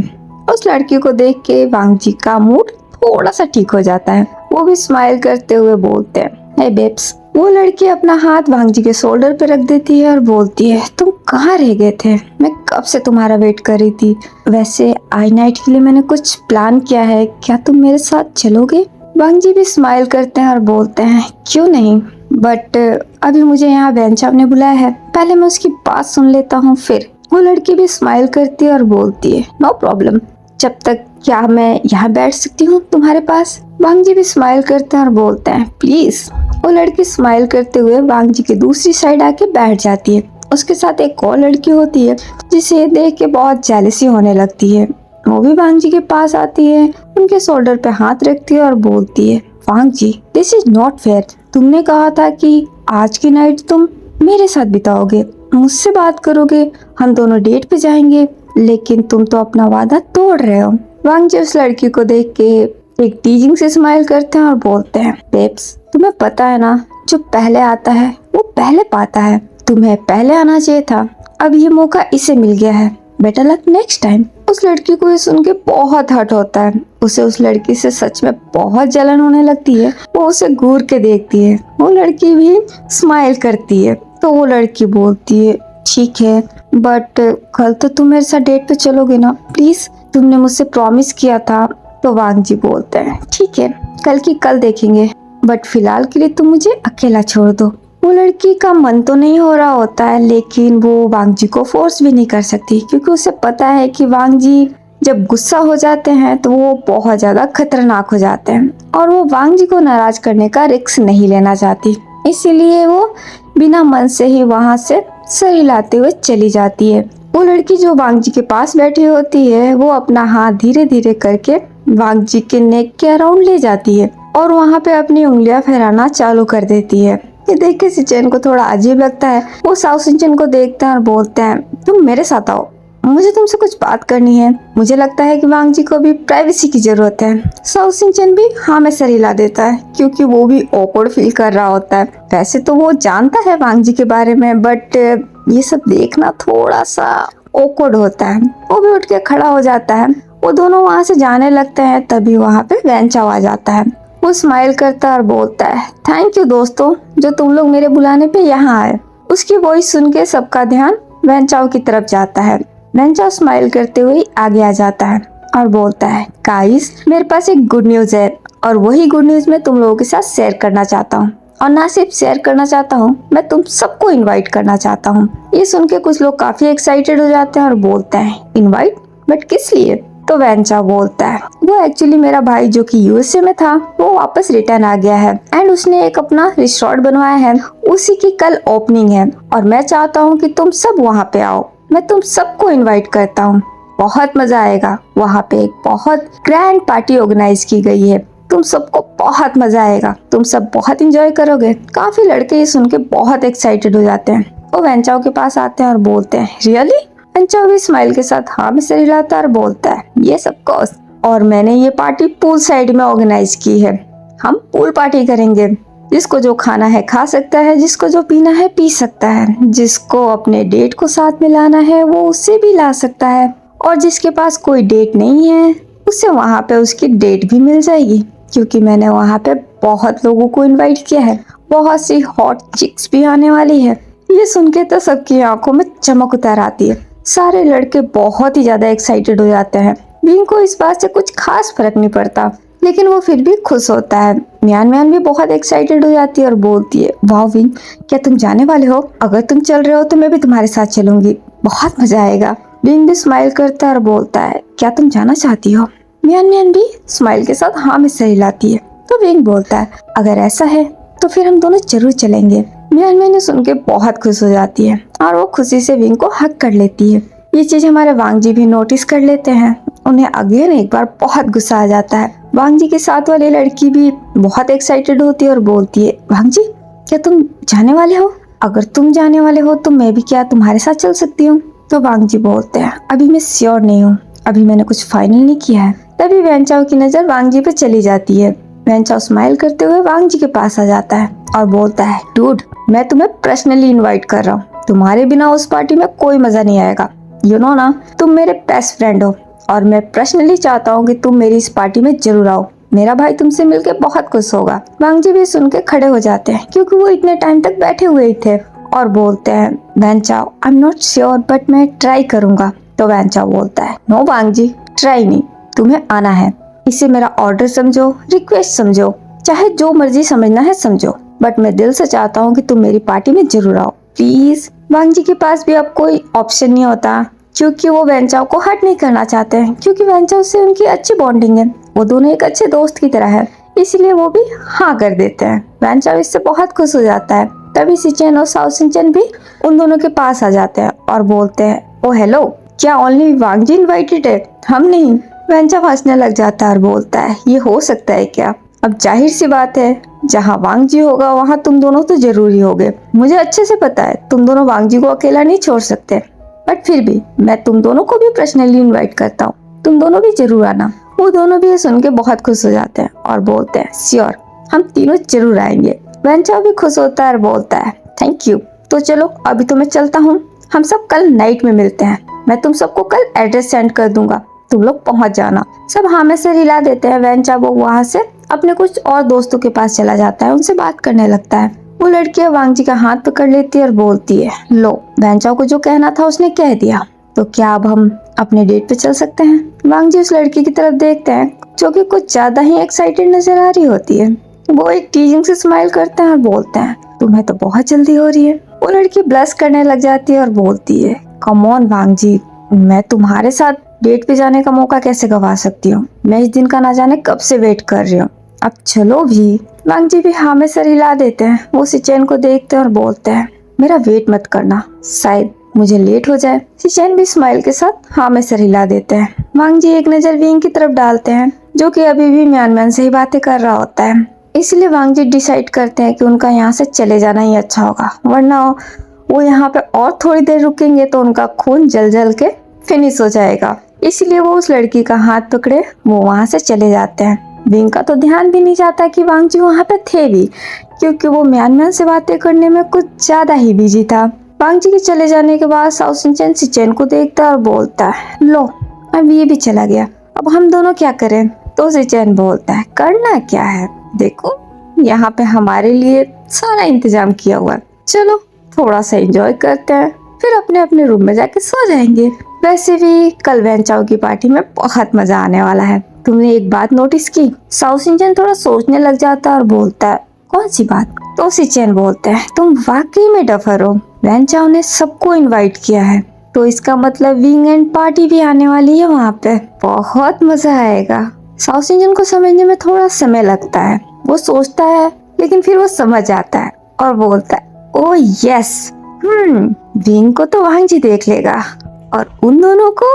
उस लड़की को देख के वांग जी का मूड थोड़ा सा ठीक हो जाता है। वो भी स्माइल करते हुए बोलते हैं, हे बेब्स। वो लड़की अपना हाथ वांग जी के शोल्डर पे रख देती है और बोलती है, तुम कहाँ रह गए थे, मैं कब से तुम्हारा वेट कर रही थी। वैसे आई नाइट के लिए मैंने कुछ प्लान किया है, क्या तुम मेरे साथ चलोगे। वांग जी भी स्माइल करते हैं और बोलते हैं, क्यों नहीं, बट अभी मुझे यहाँ वेंचाव ने बुलाया है, पहले मैं उसकी बात सुन लेता हूँ फिर। वो लड़की भी स्माइल करती है और बोलती है नो प्रॉब्लम, जब तक क्या मैं यहाँ बैठ सकती हूँ तुम्हारे पास। वांग जी भी स्माइल करते हैं और बोलते हैं प्लीज। वो लड़की स्माइल करते हुए वांग जी की दूसरी साइड आके बैठ जाती है। उसके साथ एक और लड़की होती है जिसे देख के बहुत जेलसी होने लगती है। वो भी वांग जी के पास आती है, उनके शोल्डर पे हाथ रखती है और बोलती है वांग जी दिस इज नॉट फेयर। तुमने कहा था कि आज की नाइट तुम मेरे साथ बिताओगे, मुझसे बात करोगे, हम दोनों डेट पे जाएंगे, लेकिन तुम तो अपना वादा तोड़ रहे हो। वांग जी उस लड़की को देख के एक टीजिंग से स्माइल करते हैं और बोलते हैं बेब्स तुम्हें पता है ना, जो पहले आता है वो पहले पाता है, तुम्हें पहले आना चाहिए था, अब ये मौका इसे मिल गया है, बेटर लक नेक्स्ट टाइम। उस लड़की को ये सुन के बहुत हर्ट होता है, उसे उस लड़की से सच में बहुत जलन होने लगती है। वो उसे घूर के देखती है, वो लड़की भी स्माइल करती है। तो वो लड़की बोलती है ठीक है बट कल तो तुम मेरे साथ डेट पे चलोगे ना, प्लीज तुमने मुझसे प्रॉमिस किया था। तो वांग जी बोलते हैं ठीक है कल की कल देखेंगे, बट फिलहाल के लिए तुम मुझे अकेला छोड़ दो। वो लड़की का मन तो नहीं हो रहा होता है, लेकिन वो वांग जी को फोर्स भी नहीं कर सकती, क्योंकि उसे पता है कि वांग जी जब गुस्सा हो जाते हैं तो वो बहुत ज्यादा खतरनाक हो जाते हैं और वो वांग जी को नाराज करने का रिस्क नहीं लेना चाहती। इसीलिए वो बिना मन से ही वहाँ से सर हिलाते हुए चली जाती है। वो लड़की जो वांग जी के पास बैठी होती है वो अपना हाथ धीरे धीरे करके वांग जी के नेक के अराउंड ले जाती है और वहाँ पे अपनी उंगलियां फहराना चालू कर देती है। ये देख के सिचेन को थोड़ा अजीब लगता है। वो साउ सिंचन को देखते हैं और बोलते हैं तुम मेरे साथ आओ, मुझे तुमसे कुछ बात करनी है। मुझे लगता है कि वांग जी को भी प्राइवेसी की जरूरत है। साउ सिंचन भी हाँ में सर हिला देता है, क्योंकि वो भी ऑकवर्ड फील कर रहा होता है। वैसे तो वो जानता है वांग जी के बारे में, बट ये सब देखना थोड़ा सा ऑकवर्ड होता है। वो भी उठ के खड़ा हो जाता है। वो दोनों वहाँ से जाने लगते हैं, तभी वहाँ पे वेंचाओ आ जाता है। वो स्माइल करता है और बोलता है थैंक यू दोस्तों, जो तुम लोग मेरे बुलाने पे यहाँ आए। उसकी वॉइस सुन के सबका ध्यान वेंचाओ की तरफ जाता है। वेंचाओ स्माइल करते हुए आगे आ जाता है और बोलता है गाइस मेरे पास एक गुड न्यूज है, और वही गुड न्यूज मैं तुम लोगों के साथ शेयर करना चाहता हूँ। और ना सिर्फ शेयर करना चाहता हूँ, मैं तुम सबको इनवाइट करना चाहता हूँ। ये सुन के कुछ लोग काफी एक्साइटेड हो जाते हैं और बोलते हैं इनवाइट, बट किस लिए? तो वेंचाओ बोलता है वो एक्चुअली मेरा भाई जो कि यूएसए में था, वो वापस रिटर्न आ गया है एंड उसने एक अपना रिसोर्ट बनवाया है, उसी की कल ओपनिंग है और मैं चाहता हूँ कि तुम सब वहाँ पे आओ। मैं तुम सबको इनवाइट करता हूँ, बहुत मजा आएगा। वहाँ पे एक बहुत ग्रैंड पार्टी ऑर्गेनाइज की गई है, तुम सबको बहुत मजा आएगा, तुम सब बहुत एंजॉय करोगे। काफी लड़के ये सुन के बहुत एक्साइटेड हो जाते हैं। वो वेंचाओ के पास आते हैं और बोलते हैं रियली? वेंचाओ भी स्माइल के साथ हाँ में सिर हिलाता है और बोलता है यस ऑफ कोर्स, और मैंने ये पार्टी पूल साइड में ऑर्गेनाइज की है। हम पूल पार्टी करेंगे, जिसको जो खाना है खा सकता है, जिसको जो पीना है पी सकता है, जिसको अपने डेट को साथ में लाना है वो उससे भी ला सकता है, और जिसके पास कोई डेट नहीं है उससे वहाँ पे उसकी डेट भी मिल जाएगी, क्योंकि मैंने वहाँ पे बहुत लोगों को इनवाइट किया है। बहुत सी हॉट चिक्स भी आने वाली है। ये सुन के तो सबकी आंखों में चमक उतर आती है। सारे लड़के बहुत ही ज्यादा एक्साइटेड हो जाते हैं। विंग को इस बात से कुछ खास फर्क नहीं पड़ता, लेकिन वो फिर भी खुश होता है। म्यान म्यान भी बहुत एक्साइटेड हो जाती है और बोलती है वाह विंग, क्या तुम जाने वाले हो? अगर तुम चल रहे हो तो मैं भी तुम्हारे साथ चलूंगी, बहुत मजा आएगा। विंग भी स्माइल करता है और बोलता है क्या तुम जाना चाहती हो? म्यान म्यान भी स्माइल के साथ हाँ में सर हिलाती है। तो विंग बोलता है अगर ऐसा है तो फिर हम दोनों जरूर चलेंगे। म्यान म्यान सुन के बहुत खुश हो जाती है और वो खुशी से विंग को हक कर लेती है। ये चीज हमारे वांग जी भी नोटिस कर लेते हैं। उन्हें अगेन एक बार बहुत गुस्सा आ जाता है। वांग जी के साथ वाली लड़की भी बहुत एक्साइटेड होती है और बोलती है वांग जी क्या तुम जाने वाले हो? अगर तुम जाने वाले हो तो मैं भी क्या तुम्हारे साथ चल सकती हूँ? तो वांग जी बोलते हैं अभी मैं श्योर नहीं हूँ, अभी मैंने कुछ फाइनल नहीं किया है। तभी वेंचाओ की नजर वांग जी पे चली जाती है। वेंचाओ स्माइल करते हुए वांग जी के पास आ जाता है और बोलता है डूड, मैं तुम्हें पर्सनली इनवाइट कर रहा हूँ, तुम्हारे बिना उस पार्टी में कोई मजा नहीं आएगा। यू नो ना, तुम मेरे बेस्ट फ्रेंड हो और मैं पर्सनली चाहता हूँ कि तुम मेरी इस पार्टी में जरूर आओ। मेरा भाई तुमसे मिलके बहुत खुश होगा। वांग जी भी सुन के खड़े हो जाते हैं, क्योंकि वो इतने टाइम तक बैठे हुए ही थे, और बोलते हैं वेंचाओ I am not sure but मैं ट्राई करूंगा। तो वेंचाओ बोलता है नो वांग जी, ट्राई नहीं, तुम्हें आना है। इसे मेरा ऑर्डर समझो, रिक्वेस्ट समझो, चाहे जो मर्जी समझना है समझो। बट मैं दिल से चाहता हूँ कि तुम मेरी पार्टी में जरूर आओ प्लीज। वांग जी के पास भी अब कोई ऑप्शन नहीं होता, क्योंकि वो वेंचाओ को हर्ट नहीं करना चाहते हैं, क्योंकि वेंचाओ से उनकी अच्छी बॉन्डिंग है, वो दोनों एक अच्छे दोस्त की तरह है, इसलिए वो भी हाँ कर देते हैं। वेंचाओ इससे बहुत खुश हो जाता है। तभी सिचेन और साओ सिंचन भी उन दोनों के पास आ जाते हैं और बोलते हैं, ओ हेलो, क्या ओनली वांग जी इनवाइटेड है, हम नहीं? वेंचाओ हंसने लग जाता है और बोलता है, ये हो सकता है क्या? अब जाहिर सी बात है, जहाँ वांग जी होगा वहाँ तुम दोनों तो जरूरी होगे। मुझे अच्छे से पता है तुम दोनों वांग जी को अकेला नहीं छोड़ सकते, बट फिर भी मैं तुम दोनों को भी पर्सनली इनवाइट करता हूँ, तुम दोनों भी जरूर आना। वो दोनों भी ये सुन के बहुत खुश हो जाते हैं और बोलते हैं, श्योर, हम तीनों जरूर आएंगे। वेंचाओ भी खुश होता है और बोलता है, थैंक यू। तो चलो अभी तो मैं चलता हूँ, हम सब कल नाइट में मिलते हैं। मैं तुम सबको कल एड्रेस सेंड कर दूंगा, तुम लोग पहुंच जाना। सब हाँ में से हिला देते हैं। वेंचाओ वो वहाँ से अपने कुछ और दोस्तों के पास चला जाता है, उनसे बात करने लगता है। वो लड़की वांग जी का हाथ पकड़ लेती है और बोलती है, लो, वेंचाओ को जो कहना था उसने कह दिया, तो क्या अब हम अपने डेट पे चल सकते हैं? वांग जी उस लड़की की तरफ देखते हैं जो कि कुछ ज्यादा ही एक्साइटेड नजर आ रही होती है। वो एक टीजिंग से स्माइल करते हैं और बोलते हैं, तुम्हें तो बहुत जल्दी हो रही है। वो लड़की ब्लश करने लग जाती है और बोलती है, कम ऑन वांग जी, मैं तुम्हारे साथ डेट पे जाने का मौका कैसे गवा सकती हूँ? मैं इस दिन का ना जाने कब से वेट कर रही हूँ, अब चलो भी। वांग जी भी हाँ में सर हिला देते हैं। वो सिचेन को देखते हैं और बोलते हैं, मेरा वेट मत करना, शायद मुझे लेट हो जाए। सिचेन भी स्माइल के साथ हाँ में सर हिला देते हैं। वांग जी एक नजर विंग की तरफ डालते हैं, जो कि अभी भी म्यानमैन से ही बातें कर रहा होता है। इसलिए वांग जी डिसाइड करते हैं कि उनका यहाँ से चले जाना ही अच्छा होगा, वरना वो यहाँ पे और थोड़ी देर रुकेंगे तो उनका खून जल जल के फिनिश हो जाएगा। इसलिए वो उस लड़की का हाथ पकड़े वो वहाँ से चले जाते हैं। विंग का तो ध्यान भी नहीं जाता कि वांग जी वहाँ पे थे भी, क्योंकि वो म्यानमैन से बातें करने में कुछ ज्यादा ही बिजी था। वांग जी के चले जाने के बाद साओ सिंचन सिचेन को देखता है और बोलता है, लो, अब ये भी चला गया, अब हम दोनों क्या करें? तो सिचेन बोलता है, करना क्या है, देखो यहाँ पे हमारे लिए सारा इंतजाम किया हुआ है, चलो थोड़ा सा एंजॉय करते हैं, फिर अपने अपने रूम में जाके सो जाएंगे। वैसे भी कल वेंचाओ की पार्टी में बहुत मजा आने वाला है। तुमने एक बात नोटिस की? साओ सिंचन थोड़ा सोचने लग जाता है और बोलता है, कौन सी बात? तो सिचेन बोलता है, तुम वाकई में डफर हो, वेंचाओ ने सबको इनवाइट किया है, तो इसका मतलब विंग एंड पार्टी भी आने वाली है, वहाँ पे बहुत मजा आएगा। साओ सिंचन को समझने में थोड़ा समय लगता है, वो सोचता है लेकिन फिर वो समझ आता है और बोलता है, ओह यस, विंग को तो वांग जी देख लेगा और उन दोनों को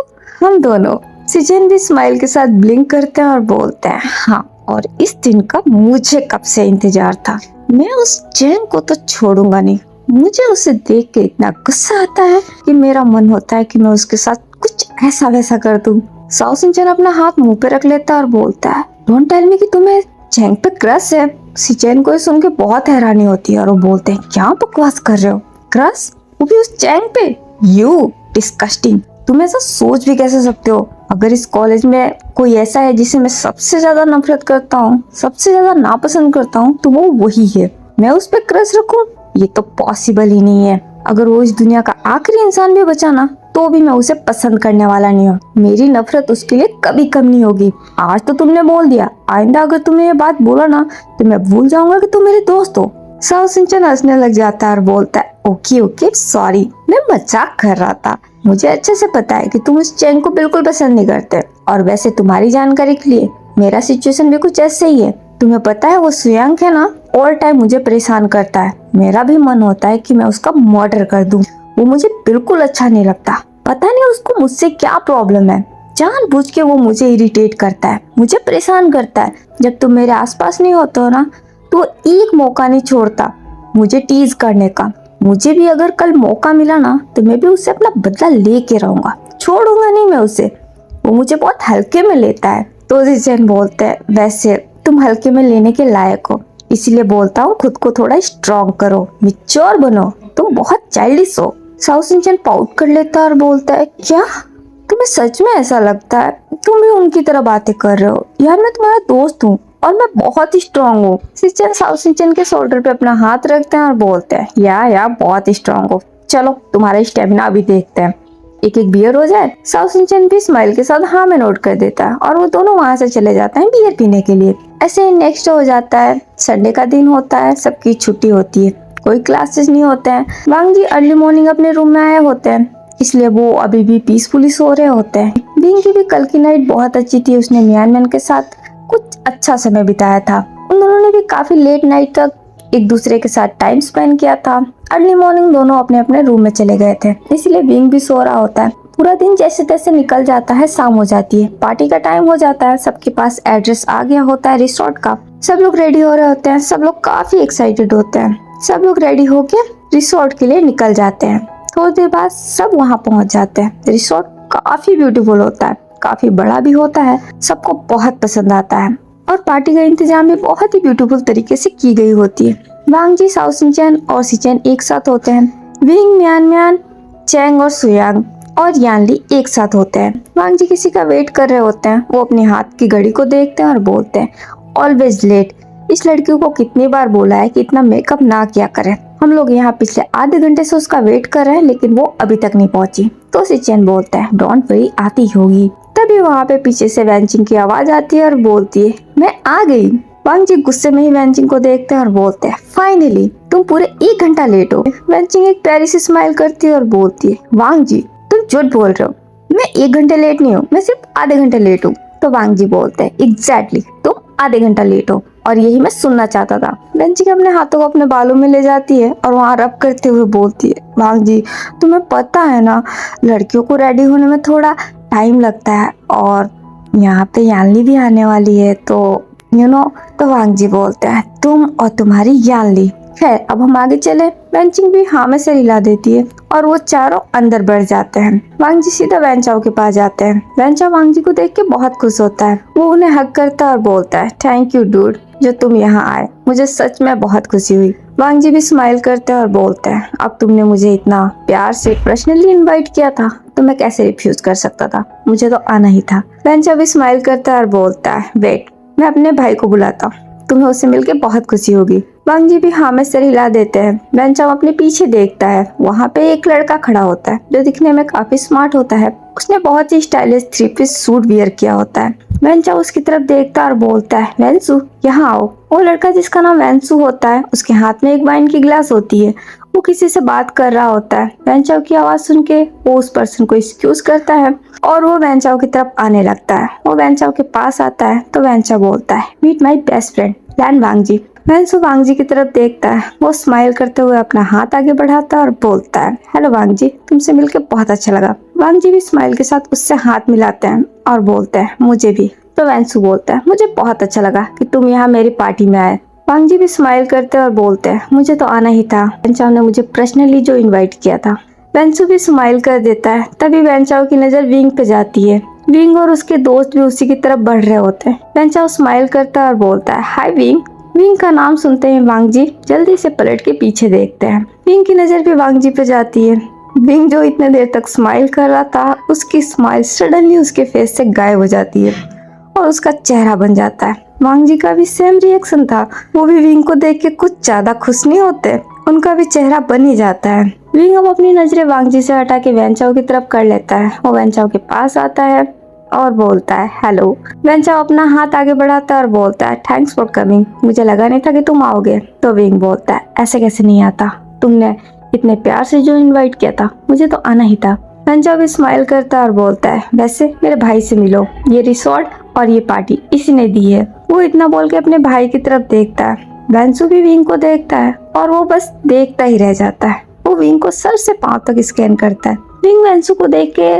हम दोनों। सिचेन भी स्माइल के साथ ब्लिंक करते हैं और बोलते हैं, हाँ, और इस दिन का मुझे कब से इंतजार था, मैं उस चैन को तो छोड़ूंगा नहीं। मुझे उसे देख के इतना गुस्सा आता है कि मेरा मन होता है कि मैं उसके साथ कुछ ऐसा वैसा कर दूं। साओ सिंचन अपना हाथ मुंह पे रख लेता है और बोलता है, डोंट टेल मी कि तुम्हें चैंग पे क्रश है। सिचेन को सुन के बहुत हैरानी होती है और वो बोलते हैं, क्या बकवास कर रहे हो, क्रश, वो भी उस चैंग पे? यू डिस्कस्टिंग, तुम ऐसा सोच भी कैसे सकते हो? अगर इस कॉलेज में कोई ऐसा है जिसे मैं सबसे ज्यादा नफरत करता हूँ, सबसे ज्यादा नापसंद करता हूँ, तो वो वही है। मैं उस पे क्रश रखूं? ये तो पॉसिबल ही नहीं है। अगर वो इस दुनिया का आखिरी इंसान भी बचा ना, तो भी मैं उसे पसंद करने वाला नहीं हूँ। मेरी नफरत उसके लिए कभी कम नहीं होगी। आज तो तुमने बोल दिया, आइंदा अगर तुमने ये बात बोला ना, तो मैं भूल जाऊंगा कि तुम मेरे दोस्त हो। साओ सिंचन हंसने लग जाता है और बोलता है, ओके ओके, सॉरी, मैं मजाक कर रहा था। मुझे अच्छे से पता है कि तुम इस चैंग को बिल्कुल पसंद नहीं करते, और वैसे तुम्हारी जानकारी के लिए मेरा सिचुएशन भी कुछ ऐसे ही है। तुम्हें पता है वो सुयांग है ना, ऑल टाइम मुझे परेशान करता है। मेरा भी मन होता है कि मैं उसका मर्डर कर दूं। वो मुझे बिल्कुल अच्छा नहीं लगता। पता नहीं उसको मुझसे क्या प्रॉब्लम है, जानबूझ के वो मुझे इरिटेट करता है, मुझे परेशान करता है। जब तुम मेरे आसपास नहीं होते हो ना, तो एक मौका नहीं छोड़ता मुझे टीज करने का। मुझे भी अगर कल मौका मिला ना, तो मैं भी उससे अपना बदला लेके रहूंगा, छोड़ूंगा नहीं मैं उसे। वो मुझे बहुत हल्के में लेता है। तो सिचेन बोलते हैं, वैसे तुम हल्के में लेने के लायक हो, इसलिए बोलता हूँ खुद को थोड़ा स्ट्रॉन्ग करो, मिच्योर बनो, तुम बहुत चाइल्डिश हो। साओ सिंचन पाउट कर लेता है और बोलता है, क्या तुम्हें सच में ऐसा लगता है? तुम भी उनकी तरह बातें कर रहे हो यार, मैं तुम्हारा दोस्त हूँ और मैं बहुत ही स्ट्रॉन्ग हूँ। सिचेन साओ सिंचन के शोल्डर पे अपना हाथ रखते हैं और बोलते हैं, या बहुत स्ट्रॉन्ग हो, चलो तुम्हारा स्टेमिना भी देखते हैं। एक एक बियर हो जाए। साउथ सिंचन भी स्माइल के साथ हाँ में नोट कर देता है और वो दोनों वहाँ से चले जाते हैं बियर पीने के लिए। ऐसे ही नेक्स्ट हो जाता है, संडे का दिन होता है, सबकी छुट्टी होती है, कोई क्लासेस नहीं होते हैं। वांग जी अर्ली मॉर्निंग अपने रूम में आए होते हैं, इसलिए वो अभी भी पीसफुली सो रहे होते हैं। बिंग की भी कल की नाइट बहुत अच्छी थी, उसने मियान मैन के साथ कुछ अच्छा समय बिताया था। उन दोनों ने भी काफी लेट नाइट तक एक दूसरे के साथ टाइम स्पेंड किया था। अर्ली मॉर्निंग दोनों अपने अपने रूम में चले गए थे, इसलिए बिंग भी सो रहा होता है। पूरा दिन जैसे तैसे निकल जाता है, शाम हो जाती है, पार्टी का टाइम हो जाता है, सबके पास एड्रेस आ गया होता है रिसोर्ट का। सब लोग रेडी हो रहे होते हैं, सब लोग काफी एक्साइटेड होते हैं। सब लोग रेडी होके रिसोर्ट के लिए निकल जाते हैं। थोड़ी देर बाद सब वहाँ पहुँच जाते हैं। रिसोर्ट काफी ब्यूटीफुल होता है, काफी बड़ा भी होता है, सबको बहुत पसंद आता है और पार्टी का इंतजाम भी बहुत ही ब्यूटीफुल तरीके से की गई होती है। वांग जी, साउथ सिंचन और सिचन एक साथ होते हैं। विंग, म्यान म्यान, चैंग और सुयांग और यानली एक साथ होते हैं। वांग जी किसी का वेट कर रहे होते हैं। वो अपने हाथ की घड़ी को देखते हैं और बोलते हैं, ऑलवेज लेट। इस लड़की को कितनी बार बोला है कि इतना मेकअप ना किया करे। हम लोग यहाँ पिछले आधे घंटे से उसका वेट कर रहे हैं, लेकिन वो अभी तक नहीं पहुंची। तो सिचन बोलता है, डोंट वरी, आती होगी। तभी वहाँ पे पीछे से वैंचिंग की आवाज आती है और बोलती है, मैं आ गई। वांग जी गुस्से में ही वैंचिंग को देखते हैं और बोलते हैं, फाइनली तुम पूरे 1 घंटा लेट हो। वैंचिंग एक प्यारी सी स्माइल करती है और बोलती है, वांग जी तुम झूठ बोल रहे हो, मैं 1 घंटे लेट नहीं हूँ, मैं सिर्फ आधे घंटे लेट हूँ। तो वांग जी बोलते हैं, एग्जैक्टली तुम आधे घंटा लेट हो और यही मैं सुनना चाहता था। वैंचिंग अपने हाथों को अपने बालों में ले जाती है और वहाँ रब करते हुए बोलती है, वांग जी तुम्हें पता है ना, लड़कियों को रेडी होने में थोड़ा टाइम लगता है और यहाँ पे यानली भी आने वाली है, तो तो वांग जी बोलते हैं, तुम और तुम्हारी यानली। खैर अब हम आगे चले। वैंचिंग भी हाँ में से हिला देती है और वो चारों अंदर बढ़ जाते हैं। वांग जी सीधा वैंचाओ के पास जाते हैं। वैंचाओ वांग जी को देख के बहुत खुश होता है। वो उन्हें हग करता है और बोलता है, थैंक यू डूड, जो तुम यहाँ आए, मुझे सच में बहुत खुशी हुई। वांग जी भी स्माइल करते हैं और बोलते हैं, अब तुमने मुझे इतना प्यार से पर्सनली इनवाइट किया था तो मैं कैसे रिफ्यूज कर सकता था, मुझे तो आना ही था। वैंचाओ भी स्माइल करता है और बोलता है, वेट, मैं अपने भाई को बुलाता हूँ, तुम्हें उससे मिलके बहुत खुशी होगी। वांग जी भी हाँ में सिर हिला देते हैं। वैंचाओ अपने पीछे देखता है, वहाँ पे एक लड़का खड़ा होता है जो दिखने में काफी स्मार्ट होता है। उसने बहुत ही स्टाइलिश 3-पीस सूट वियर किया होता है। वैंचाओ उसकी तरफ देखता है और बोलता है, वैंसू यहाँ आओ। वो लड़का जिसका नाम वैंसू होता है, उसके हाथ में एक वाइन की गिलास होती है। वो किसी से बात कर रहा होता है। वैंचाओ की आवाज सुन के वो उस पर्सन को एक्सक्यूज करता है और वो वैंचाओ की तरफ आने लगता है। वो वैंचाओ के पास आता है तो वैंचाओ बोलता है, मीट माई बेस्ट फ्रेंड लैन वांग जी। वैंसू वांग जी की तरफ देखता है। वो स्माइल करते हुए अपना हाथ आगे बढ़ाता है और बोलता है, हेलो वांग जी, तुमसे मिलकर बहुत अच्छा लगा। वांग जी भी स्माइल के साथ उससे हाथ मिलाते हैं और बोलते हैं, मुझे भी। तो वैंसू बोलता है, मुझे बहुत अच्छा लगा कि तुम यहाँ मेरी पार्टी में आए। वांग जी भी स्माइल करते हैं और बोलते हैं, मुझे तो आना ही था, वैंचाओ ने मुझे पर्सनली जो इन्वाइट किया था। वैंसू भी स्माइल कर देता है। तभी वैंचाओ की नजर विंग पे जाती है। विंग और उसके दोस्त भी उसी की तरफ बढ़ रहे होते हैं। वैंचाओ स्माइल करता है और बोलता है, हाय विंग। विंग का नाम सुनते ही वांग जी जल्दी से पलट के पीछे देखते हैं। विंग की नजर भी वांग जी पे जाती है। विंग जो इतने देर तक स्माइल कर रहा था, उसकी स्माइल सडनली उसके फेस से गायब हो जाती है और उसका चेहरा बन जाता है। वांग जी का भी सेम रिएक्शन था। वो भी विंग को देख के कुछ ज्यादा खुश नहीं होते, उनका भी चेहरा बन ही जाता है। विंग अब अपनी नजरें वांग जी से हटा के वैंचाओ की तरफ कर लेता है। वो वैंचाओ के पास आता है और बोलता है, हेलो। वैंचाओ अपना हाथ आगे बढ़ाता है और बोलता है, थैंक्स फॉर कमिंग, मुझे लगा नहीं था कि तुम आओगे। तो विंग बोलता है, ऐसे कैसे नहीं आता, तुमने इतने प्यार से जो इन्वाइट किया था, मुझे तो आना ही था। वैंचाओ भी स्माइल करता है और बोलता है, वैसे मेरे भाई से मिलो, ये रिसोर्ट और ये पार्टी इसी ने दी है। वो इतना बोल के अपने भाई की तरफ देखता है। वैंसू भी विंग को देखता है और वो बस देखता ही रह जाता है। वो विंग को सर से पांव तक स्कैन करता है। विंग वैंसू को देख के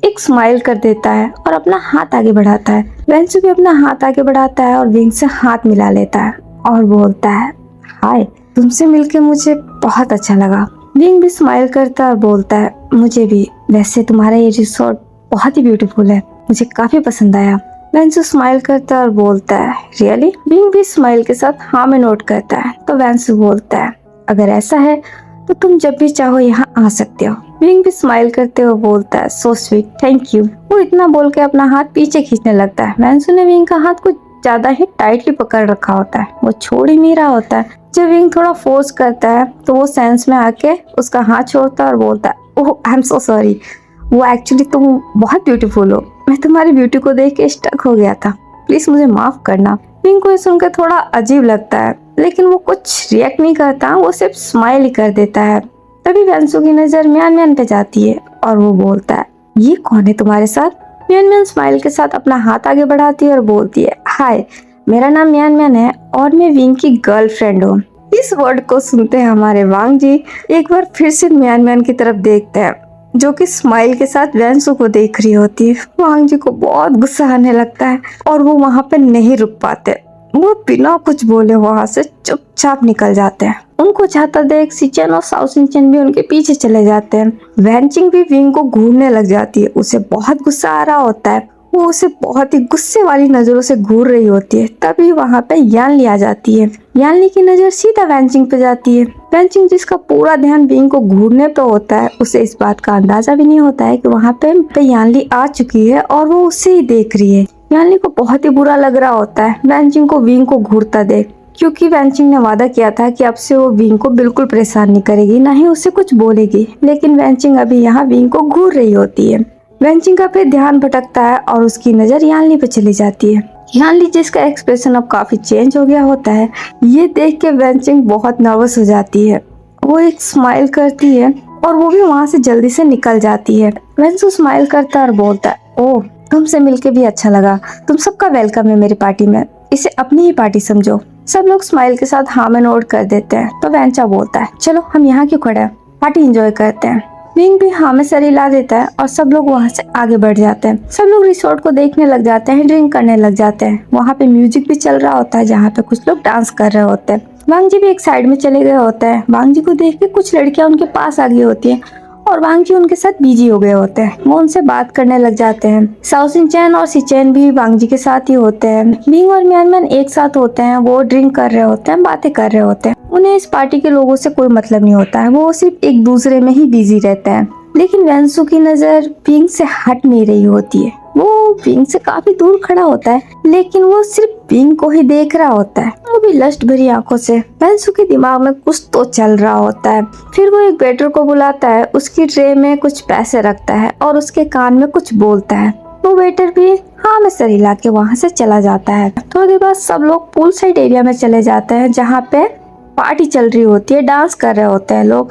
एक स्माइल कर देता है और अपना हाथ आगे बढ़ाता है। वैंसू भी अपना हाथ आगे बढ़ाता है और विंग से हाथ मिला लेता है और बोलता है, हाय, तुमसे मिलके मुझे बहुत अच्छा लगा। विंग भी स्माइल करता है और बोलता है, मुझे भी, वैसे तुम्हारा ये रिसोर्ट बहुत ही ब्यूटीफुल है, मुझे काफी पसंद आया। वैंसू स्माइल करता है और बोलता है, रियली? विंग भी स्माइल के साथ हाँ में नोट करता है। तो वैंसू बोलता है, अगर ऐसा है तो तुम जब भी चाहो यहाँ आ सकते हो। विंग भी स्माइल करते हुए बोलता है, सो स्वीट, थैंक यू। वो इतना बोल के अपना हाथ पीछे खींचने लगता है। वैंसू ने विंग का हाथ कुछ ज्यादा ही टाइटली पकड़ रखा होता है, वो छोड़ ही नहीं रहा होता है। जब विंग थोड़ा फोर्स करता है तो वो सेंस में आके उसका हाथ छोड़ता है और बोलता है, ओह आई एम सो सॉरी। वो एक्चुअली तुम बहुत ब्यूटीफुल हो, मैं तुम्हारी ब्यूटी को देख के स्टक हो गया था, प्लीज मुझे माफ करना। विंग को सुनकर थोड़ा अजीब लगता है, लेकिन वो कुछ रिएक्ट नहीं करता, वो सिर्फ स्माइल ही कर देता है। तभी वेंसू की नजर म्यान म्यान पे जाती है और वो बोलता है, ये कौन है तुम्हारे साथ? म्यान म्यान स्माइल के साथ अपना हाथ आगे बढ़ाती है और बोलती है, हाय, मेरा नाम म्यान म्यान है और मैं विंग की गर्लफ्रेंड हूँ। इस वर्ड को सुनते हैं हमारे वांग जी एक बार फिर से म्यान म्यान की तरफ देखते हैं, जो कि स्माइल के साथ वेंसू को देख रही होती है। वांग जी को बहुत गुस्सा आने लगता है और वो वहाँ पे नहीं रुक पाते, वो बिना कुछ बोले वहाँ से चुपचाप निकल जाते हैं। उनको जाता देख सिचेन और साओ सिंचेन भी उनके पीछे चले जाते हैं। वैनचिंग भी विंग को घूरने लग जाती है, उसे बहुत गुस्सा आ रहा होता है, वो उसे बहुत ही गुस्से वाली नजरों से घूर रही होती है। तभी वहाँ पे यानली आ जाती है। यानली की नजर सीधा वैनचिंग पे जाती है। वैनचिंग जिसका पूरा ध्यान विंग को घूरने पे होता है, उसे इस बात का अंदाजा भी नहीं होता है कि वहाँ पे यानली आ चुकी है और वो उसे ही देख रही है। यानली को बहुत ही बुरा लग रहा होता है वैनचिंग को विंग को घूरता देख, क्योंकि वैनचिंग ने वादा किया था कि अब से वो विंग को बिल्कुल परेशान नहीं करेगी, ना ही उसे कुछ बोलेगी। लेकिन वैनचिंग अभी यहाँ विंग को घूर रही होती है। वैनचिंग का फिर ध्यान भटकता है और उसकी नजर यानली पे चली जाती है। यानली जिसका एक्सप्रेशन अब काफी चेंज हो गया होता है, ये देख के वैनचिंग बहुत नर्वस हो जाती है। वो एक स्माइल करती है और वो भी वहाँ से जल्दी से निकल जाती है। वैनसू स्माइल करता है और बोलता है, ओह, तुमसे मिलके भी अच्छा लगा, तुम सबका वेलकम है मेरी पार्टी में, इसे अपनी ही पार्टी समझो। सब लोग स्माइल के साथ हाँ में नोट कर देते हैं। तो वैनचा बोलता है, चलो हम यहाँ क्यों खड़े हैं, पार्टी एंजॉय करते हैं। विंग भी हाँ में सर हिला देता है और सब लोग वहाँ से आगे बढ़ जाते हैं। सब लोग रिसोर्ट को देखने लग जाते हैं, ड्रिंक करने लग जाते हैं। वहाँ पे म्यूजिक भी चल रहा होता है, जहाँ पे कुछ लोग डांस कर रहे होते हैं। वांग जी भी एक साइड में चले गए होते हैं। वांग जी को देख के कुछ लड़कियां उनके पास आ गई होती है और वांग जी उनके साथ बिजी हो गए होते हैं। वो उनसे बात करने लग जाते हैं। साओ सिंचेन और सिचेन भी वांग जी के साथ ही होते हैं। विंग और म्यान म्यान एक साथ होते हैं, वो ड्रिंक कर रहे होते हैं, बातें कर रहे होते हैं। उन्हें इस पार्टी के लोगों से कोई मतलब नहीं होता है, वो सिर्फ एक दूसरे में ही बिजी रहते हैं। लेकिन वैनसू की नजर विंग से हट नहीं रही होती है। वो विंग से काफी दूर खड़ा होता है, लेकिन वो सिर्फ विंग को ही देख रहा होता है, वो भी लस्ट भरी आंखों से। वैनसू के दिमाग में कुछ तो चल रहा होता है। फिर वो एक वेटर को बुलाता है, उसकी ट्रे में कुछ पैसे रखता है और उसके कान में कुछ बोलता है। वो वेटर भी हाँ में सर हिला के वहाँ से चला जाता है। थोड़ी देर बाद सब लोग पूल साइड एरिया में चले जाते हैं, जहाँ पे पार्टी चल रही होती है, डांस कर रहे होते हैं लोग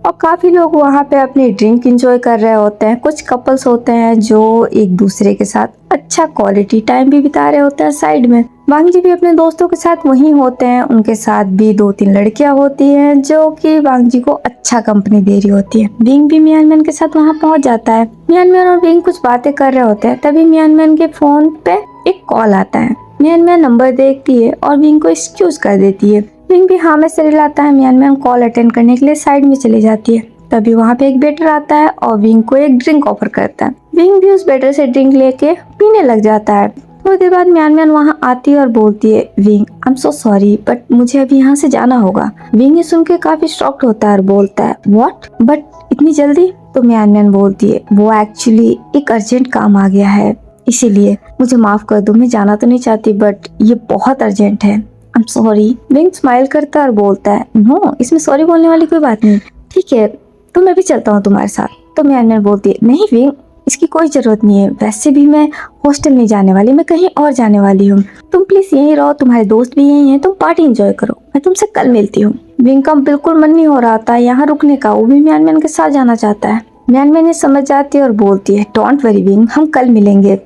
और काफी लोग वहाँ पे अपनी ड्रिंक एंजॉय कर रहे होते हैं। कुछ कपल्स होते हैं जो एक दूसरे के साथ अच्छा क्वालिटी टाइम भी बिता रहे होते हैं साइड में। वांग जी भी अपने दोस्तों के साथ वहीं होते हैं, उनके साथ भी 2-3 लड़कियां होती हैं जो कि वांग जी को अच्छा कंपनी दे रही होती है। विंग भी म्यान म्यान के साथ वहाँ पहुँच जाता है। म्यान म्यान और विंग कुछ बातें कर रहे होते हैं, तभी म्यान म्यान के फोन पे एक कॉल आता है। म्यान म्यान नंबर देखती है और विंग को एक्सक्यूज कर देती है। विंग भी हाँ में सर हिलाता है। म्यान म्यान कॉल अटेंड करने के लिए साइड में चली जाती है। तभी वहाँ पे एक वेटर आता है और विंग को एक ड्रिंक ऑफर करता है। विंग भी उस वेटर से ड्रिंक लेके पीने लग जाता है। थोड़ी देर बाद म्यान म्यान वहाँ आती है और बोलती है, wing, I am so sorry but मुझे अभी यहाँ से जाना होगा। विंग ये सुन के काफी शॉक्ड होता है और बोलता है, व्हाट, बट इतनी जल्दी? तो म्यान म्यान बोलती है, वो एक्चुअली एक अर्जेंट काम आ गया है, इसीलिए मुझे माफ कर दो, मैं जाना तो नहीं चाहती बट ये बहुत अर्जेंट है, I am sorry. Wing smile करता है और बोलता है, नो, इसमें सॉरी बोलने वाली कोई बात नहीं, ठीक है तो मैं भी चलता हूँ तुम्हारे साथ। तो म्यान म्यान बोलती है, नहीं विंग, इसकी कोई जरूरत नहीं है, वैसे भी मैं हॉस्टल नहीं जाने वाली, मैं कहीं और जाने वाली हूँ, तुम प्लीज यहीं रहो, तुम्हारे दोस्त भी यहीं हैं, तुम पार्टी एंजॉय करो, मैं तुमसे कल मिलती हूँ। विंग का बिल्कुल मन नहीं हो रहा था यहाँ रुकने का, वो भी म्यान म्यान के साथ जाना चाहता है। म्यान म्यान ये समझ जाती है और बोलती है, डोंट वरी विंग, हम कल मिलेंगे,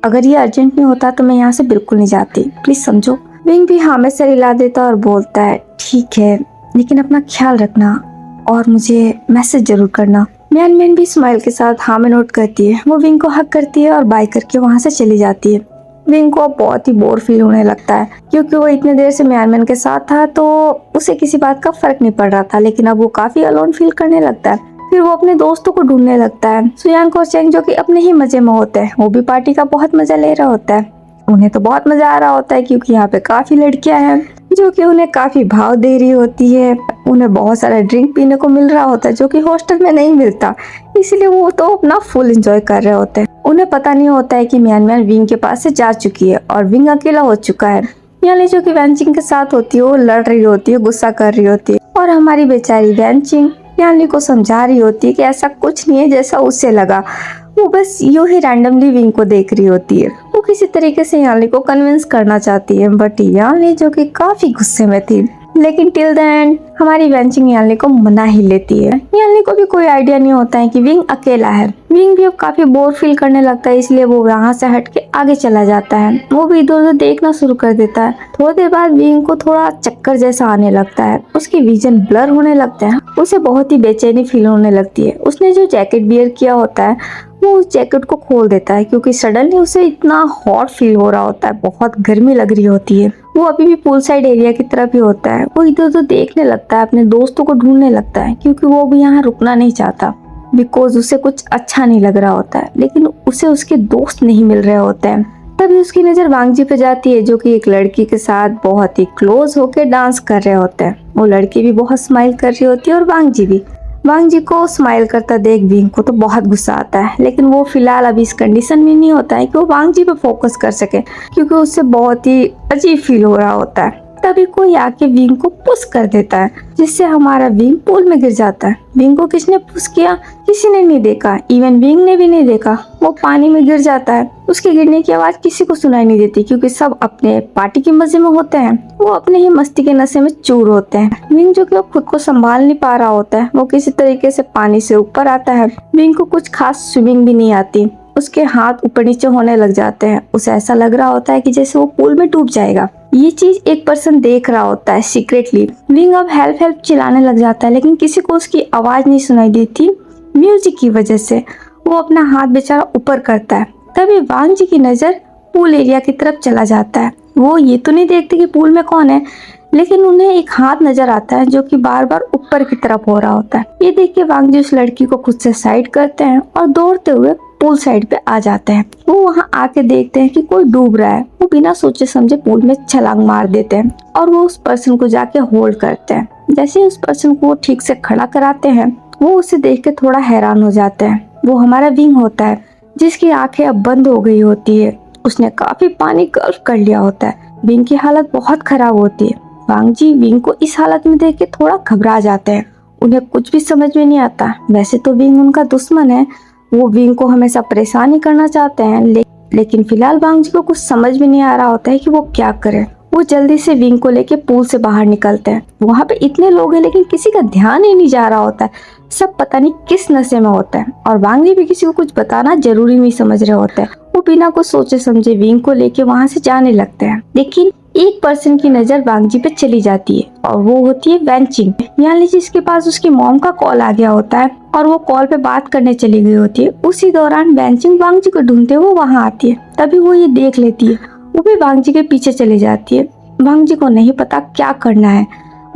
अगर ये अर्जेंट नहीं होता तो मैं यहाँ से बिल्कुल नहीं जाती, प्लीज समझो। विंग भी हाँ में सर हिला देता और बोलता है, ठीक है, लेकिन अपना ख्याल रखना और मुझे मैसेज जरूर करना। म्यान म्यान भी स्माइल के साथ हाँ में नोट करती है। वो विंग को हक करती है और बाय करके वहाँ से चली जाती है। विंग को बहुत ही बोर फील होने लगता है, क्योंकि वो इतने देर से म्यान म्यान के साथ था तो उसे किसी बात का फर्क नहीं पड़ रहा था, लेकिन अब वो काफी अलोन फील करने लगता है। फिर वो अपने दोस्तों को ढूंढने लगता है। सुयांग और चेंग जो कि अपने ही मजे में होते हैं, वो भी पार्टी का बहुत मजा ले रहा होता है। उन्हें तो बहुत मजा आ रहा होता है क्योंकि यहाँ पे काफी लड़कियां हैं जो कि उन्हें काफी भाव दे रही होती है। उन्हें बहुत सारा ड्रिंक पीने को मिल रहा होता है जो कि हॉस्टल में नहीं मिलता, इसीलिए वो तो अपना फुल एंजॉय कर रहे होते हैं। उन्हें पता नहीं होता है कि म्यान म्यान विंग के पास से जा चुकी है और विंग अकेला हो चुका है। यानी जो कि वैनचिंग के साथ होती है वो लड़ रही होती है, गुस्सा कर रही होती है और हमारी बेचारी वैनचिंग यानली को समझा रही होती है कि ऐसा कुछ नहीं है जैसा उसे लगा। वो बस यूं ही रैंडमली विंग को देख रही होती है। वो किसी तरीके से यानली को कन्विंस करना चाहती है, बट यानली जो कि काफी गुस्से में थी, लेकिन टिल द एंड हमारी वेंचिंग यानली को मना ही लेती है। यानली को भी कोई आइडिया नहीं होता है कि विंग अकेला है। विंग भी अब काफी बोर फील करने लगता है, इसलिए वो वहाँ से हट के आगे चला जाता है। वो भी इधर उधर देखना शुरू कर देता है। थोड़ी देर बाद विंग को थोड़ा चक्कर जैसा आने लगता है, उसकी विजन ब्लर होने लगता है, उसे बहुत ही बेचैनी फील होने लगती है। उसने जो जैकेट वियर किया होता है वो उस जैकेट को खोल देता है, क्योंकि सडनली उसे इतना हॉट फील हो रहा होता है, बहुत गर्मी लग रही होती है। वो अभी भी पूल साइड एरिया की तरफ ही होता है। वो इधर उधर देखने लगता है, अपने दोस्तों को ढूंढने लगता है, क्योंकि वो भी यहाँ रुकना नहीं चाहता, बिकॉज उसे कुछ अच्छा नहीं लग रहा होता है। लेकिन उसे उसके दोस्त नहीं मिल रहे होते हैं। तभी उसकी नजर वांगजी पे जाती है, जो कि एक लड़की के साथ बहुत ही क्लोज होकर डांस कर रहे होते हैं। वो लड़की भी बहुत स्माइल कर रही होती है और वांगजी भी। वांगजी को स्माइल करता देख विंग को तो बहुत गुस्सा आता है, लेकिन वो फिलहाल अभी इस कंडीशन में नहीं होता है कि वो वांगजी पे फोकस कर सके, क्योंकि उससे बहुत ही अजीब फील हो रहा होता है। तभी कोई आके विंग को पुश कर देता है, जिससे हमारा विंग पूल में गिर जाता है। विंग को किसने पुश किया किसी ने नहीं देखा, इवन विंग ने भी नहीं देखा। वो पानी में गिर जाता है। उसके गिरने की आवाज किसी को सुनाई नहीं देती, क्योंकि सब अपने पार्टी के मजे में होते हैं। वो अपने ही मस्ती के नशे में चूर होते हैं। विंग जो कि वो खुद को संभाल नहीं पा रहा होता है, वो किसी तरीके से पानी से ऊपर आता है। विंग को कुछ खास स्विमिंग भी नहीं आती। उसके हाथ ऊपर नीचे होने लग जाते हैं। उसे ऐसा लग रहा होता है कि जैसे वो पूल में डूब जाएगा। ये चीज एक पर्सन देख रहा होता है सीक्रेटली। विंग अब हेल्प हेल्प चिल्लाने लग जाता है, लेकिन किसी को उसकी आवाज नहीं सुनाई देती म्यूजिक की वजह से। वो अपना हाथ बेचारा ऊपर करता है। तभी वांगजी की नजर पूल एरिया की तरफ चला जाता है। वो ये तो नहीं देखते कि पूल में कौन है, लेकिन उन्हें एक हाथ नजर आता है जो कि बार बार ऊपर की तरफ हो रहा होता है। ये देख के वांगजी उस लड़की को खुद से साइड करते हैं और दौड़ते हुए पूल साइड पे आ जाते हैं। वो वहाँ आके देखते हैं कि कोई डूब रहा है। वो बिना सोचे समझे पूल में छलांग मार देते हैं और वो उस पर्सन को जाके होल्ड करते हैं। जैसे उस पर्सन को वो ठीक से खड़ा कराते हैं, वो उसे देख के थोड़ा हैरान हो जाते हैं। वो हमारा विंग होता है, जिसकी आंखें अब बंद हो गई होती है। उसने काफी पानी गल्फ कर लिया होता है। विंग की हालत बहुत खराब होती है। वांगजी विंग को इस हालत में देख के थोड़ा घबरा जाते हैं। उन्हें कुछ भी समझ में नहीं आता। वैसे तो विंग उनका दुश्मन है, वो विंग को हमेशा परेशान ही करना चाहते हैं, लेकिन फिलहाल वांगजी को कुछ समझ में नहीं आ रहा होता है कि वो क्या करे। वो जल्दी से विंग को लेके पूल से बाहर निकलते हैं। वहाँ पे इतने लोग हैं, लेकिन किसी का ध्यान ही नहीं जा रहा होता है। सब पता नहीं किस नशे में होता है, और वांगजी भी किसी को कुछ बताना जरूरी नहीं समझ रहे होते हैं। वो बिना कुछ सोचे समझे विंग को लेके वहाँ से जाने लगते हैं। लेकिन एक पर्सन की नजर वांगजी पे चली जाती है, और वो होती है वेंचिंग। यानी जिसके पास उसकी मॉम का कॉल आ गया होता है और वो कॉल पे बात करने चली गई होती है। उसी दौरान वेंचिंग वांगजी को ढूंढते हुए वहाँ आती है। तभी वो ये देख लेती है। वो भी वांगजी के पीछे चली जाती है। वांगजी को नहीं पता क्या करना है।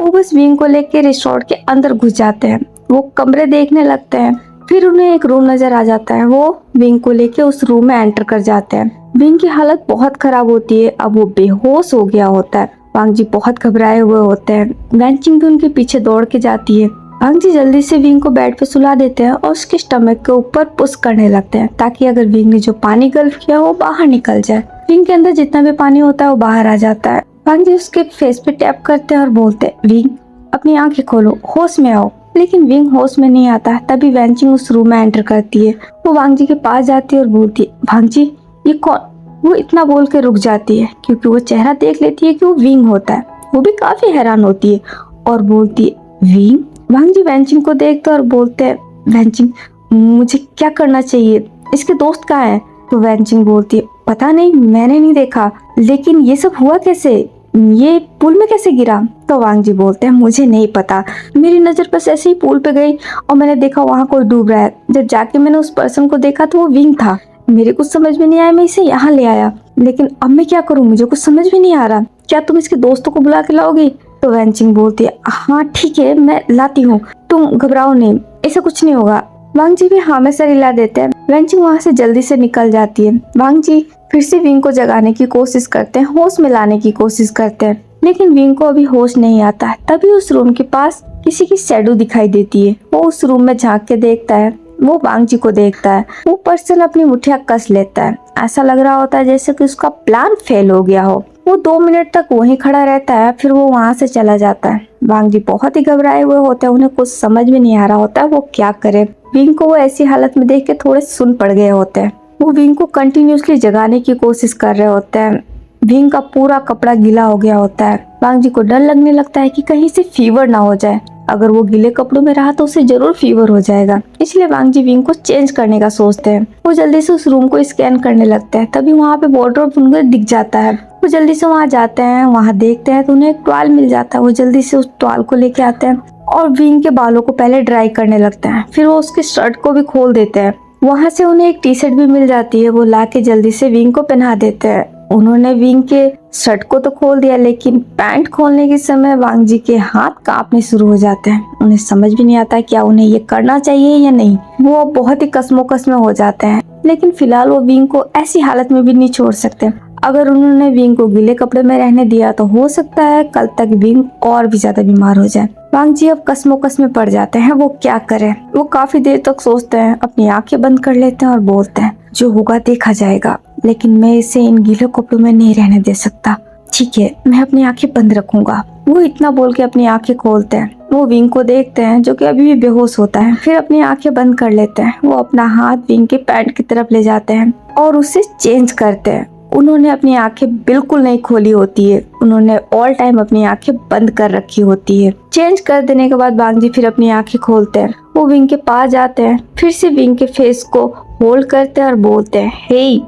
वो बस विंग को लेके रिसोर्ट के अंदर घुस जाते हैं। वो कमरे देखने लगते हैं। फिर उन्हें एक रूम नजर आ जाता है। वो विंग को लेके उस रूम में एंटर कर जाते हैं। विंग की हालत बहुत खराब होती है। अब वो बेहोश हो गया होता है। वांगजी बहुत घबराए हुए होते हैं। वेंचिंग भी उनके पीछे दौड़ के जाती है। वांगजी जल्दी से विंग को बेड पे सुला देते हैं और उसके स्टमक के ऊपर पुश करने लगते हैं, ताकि अगर विंग ने जो पानी गल्फ किया वो बाहर निकल जाए। विंग के अंदर जितना भी पानी होता है वो बाहर आ जाता है। वांगजी उसके फेस पे टैप करते हैं और बोलते हैं, विंग अपनी आंखें खोलो, होश में आओ। लेकिन विंग होश में नहीं आता। तभी वेंचिंग उस रूम में एंटर करती है। वो वांगजी के पास जाती है और बोलती है, वांगजी ये कौन? वो इतना बोल के रुक जाती है, क्योंकि वो चेहरा देख लेती है कि वो विंग होता है। वो भी काफी हैरान होती है और बोलती है, विंग? वांगजी वेंचिंग को देखते और बोलते हैं, वेंचिंग मुझे क्या करना चाहिए? इसके दोस्त कहाँ है? तो वेंचिंग बोलती है, पता नहीं, मैंने नहीं देखा। लेकिन ये सब हुआ कैसे? ये पूल में कैसे गिरा? तो वांगजी बोलते हैं, मुझे नहीं पता, मेरी नजर बस ऐसे ही पूल पे गई और मैंने देखा वहाँ कोई डूब रहा है। जब जाके मैंने उस पर्सन को देखा तो वो विंग था। मेरे कुछ समझ में नहीं आया, मैं इसे यहाँ ले आया। लेकिन अब मैं क्या करूँ, मुझे कुछ समझ में नहीं आ रहा। क्या तुम इसके दोस्तों को बुला के लाओगी? तो वेंचिंग बोलती है, हाँ ठीक है, मैं लाती हूँ, तुम घबराओ नहीं, ऐसा कुछ नहीं होगा। वांगजी भी हाँ में सर हिला देते हैं। वेंचिंग वहाँ से जल्दी से निकल जाती है। वांगजी फिर से विंग को जगाने की कोशिश करते हैं, होश में लाने की कोशिश करते हैं, लेकिन विंग को अभी होश नहीं आता है। तभी उस रूम के पास किसी की शैडो दिखाई देती है। वो उस रूम में झांक के देखता है। वो वांगजी को देखता है। वो पर्सन अपनी मुठ्ठियां कस लेता है। ऐसा लग रहा होता है जैसे कि उसका प्लान फेल हो गया हो। वो 2 मिनट तक वहीं खड़ा रहता है, फिर वो वहां से चला जाता है। वांग जी बहुत ही घबराए हुए होते हैं, उन्हें कुछ समझ में नहीं आ रहा होता है वो क्या करे। विंग को वो ऐसी हालत में देख के थोड़े सुन पड़ गए होते हैं। वो विंग को कंटिन्यूसली जगाने की कोशिश कर रहे होते हैं। विंग का पूरा कपड़ा गीला हो गया होता है। वांग जी को डर लगने लगता है कि कहीं से फीवर ना हो जाए। अगर वो गीले कपड़ों में रहा तो उसे जरूर फीवर हो जाएगा, इसलिए वांग जी विंग को चेंज करने का सोचते हैं। वो जल्दी से उस रूम को स्कैन करने लगते हैं, तभी वहाँ पे वार्डरोब उन्हें दिख जाता है। वो जल्दी से वहाँ जाते हैं, वहाँ देखते हैं तो उन्हें एक टॉवल मिल जाता है। वो जल्दी से उस टॉवल को लेके आते हैं और विंग के बालों को पहले ड्राई करने लगते हैं। फिर वो उसके शर्ट को भी खोल देते हैं। वहाँ से उन्हें एक टी शर्ट भी मिल जाती है, वो ला के जल्दी से विंग को पहना देते हैं। उन्होंने विंग के शर्ट को तो खोल दिया, लेकिन पैंट खोलने के समय वांग जी के हाथ कांपने शुरू हो जाते हैं। उन्हें समझ भी नहीं आता क्या उन्हें ये करना चाहिए या नहीं। वो बहुत ही कश्मोकश में हो जाते हैं, लेकिन फिलहाल वो विंग को ऐसी हालत में भी नहीं छोड़ सकते। अगर उन्होंने विंग को गीले कपड़े में रहने दिया तो हो सकता है कल तक विंग और भी ज्यादा बीमार हो जाए। वांग जी अब कश्मोकश में पड़ जाते हैं, वो क्या करें। वो काफी देर तक सोचते हैं, अपनी आंखें बंद कर लेते हैं और बोलते हैं जो होगा देखा जाएगा, लेकिन मैं इसे इन गीले कपड़ों में नहीं रहने दे सकता। ठीक है, मैं अपनी आंखें बंद रखूंगा। वो इतना बोल के अपनी आंखें खोलते हैं। वो विंग को देखते हैं जो कि अभी भी बेहोश होता है, फिर अपनी आंखें बंद कर लेते हैं। वो अपना हाथ विंग के पैंट की तरफ ले जाते हैं और उसे चेंज करते हैं। उन्होंने अपनी आंखें बिल्कुल नहीं खोली होती है, उन्होंने ऑल टाइम अपनी आंखें बंद कर रखी होती है। चेंज कर देने के बाद वांग जी फिर अपनी आंखें खोलते हैं। वो विंग के पास जाते हैं, फिर से विंग के फेस को होल्ड करते हैं और बोलते हैं, हे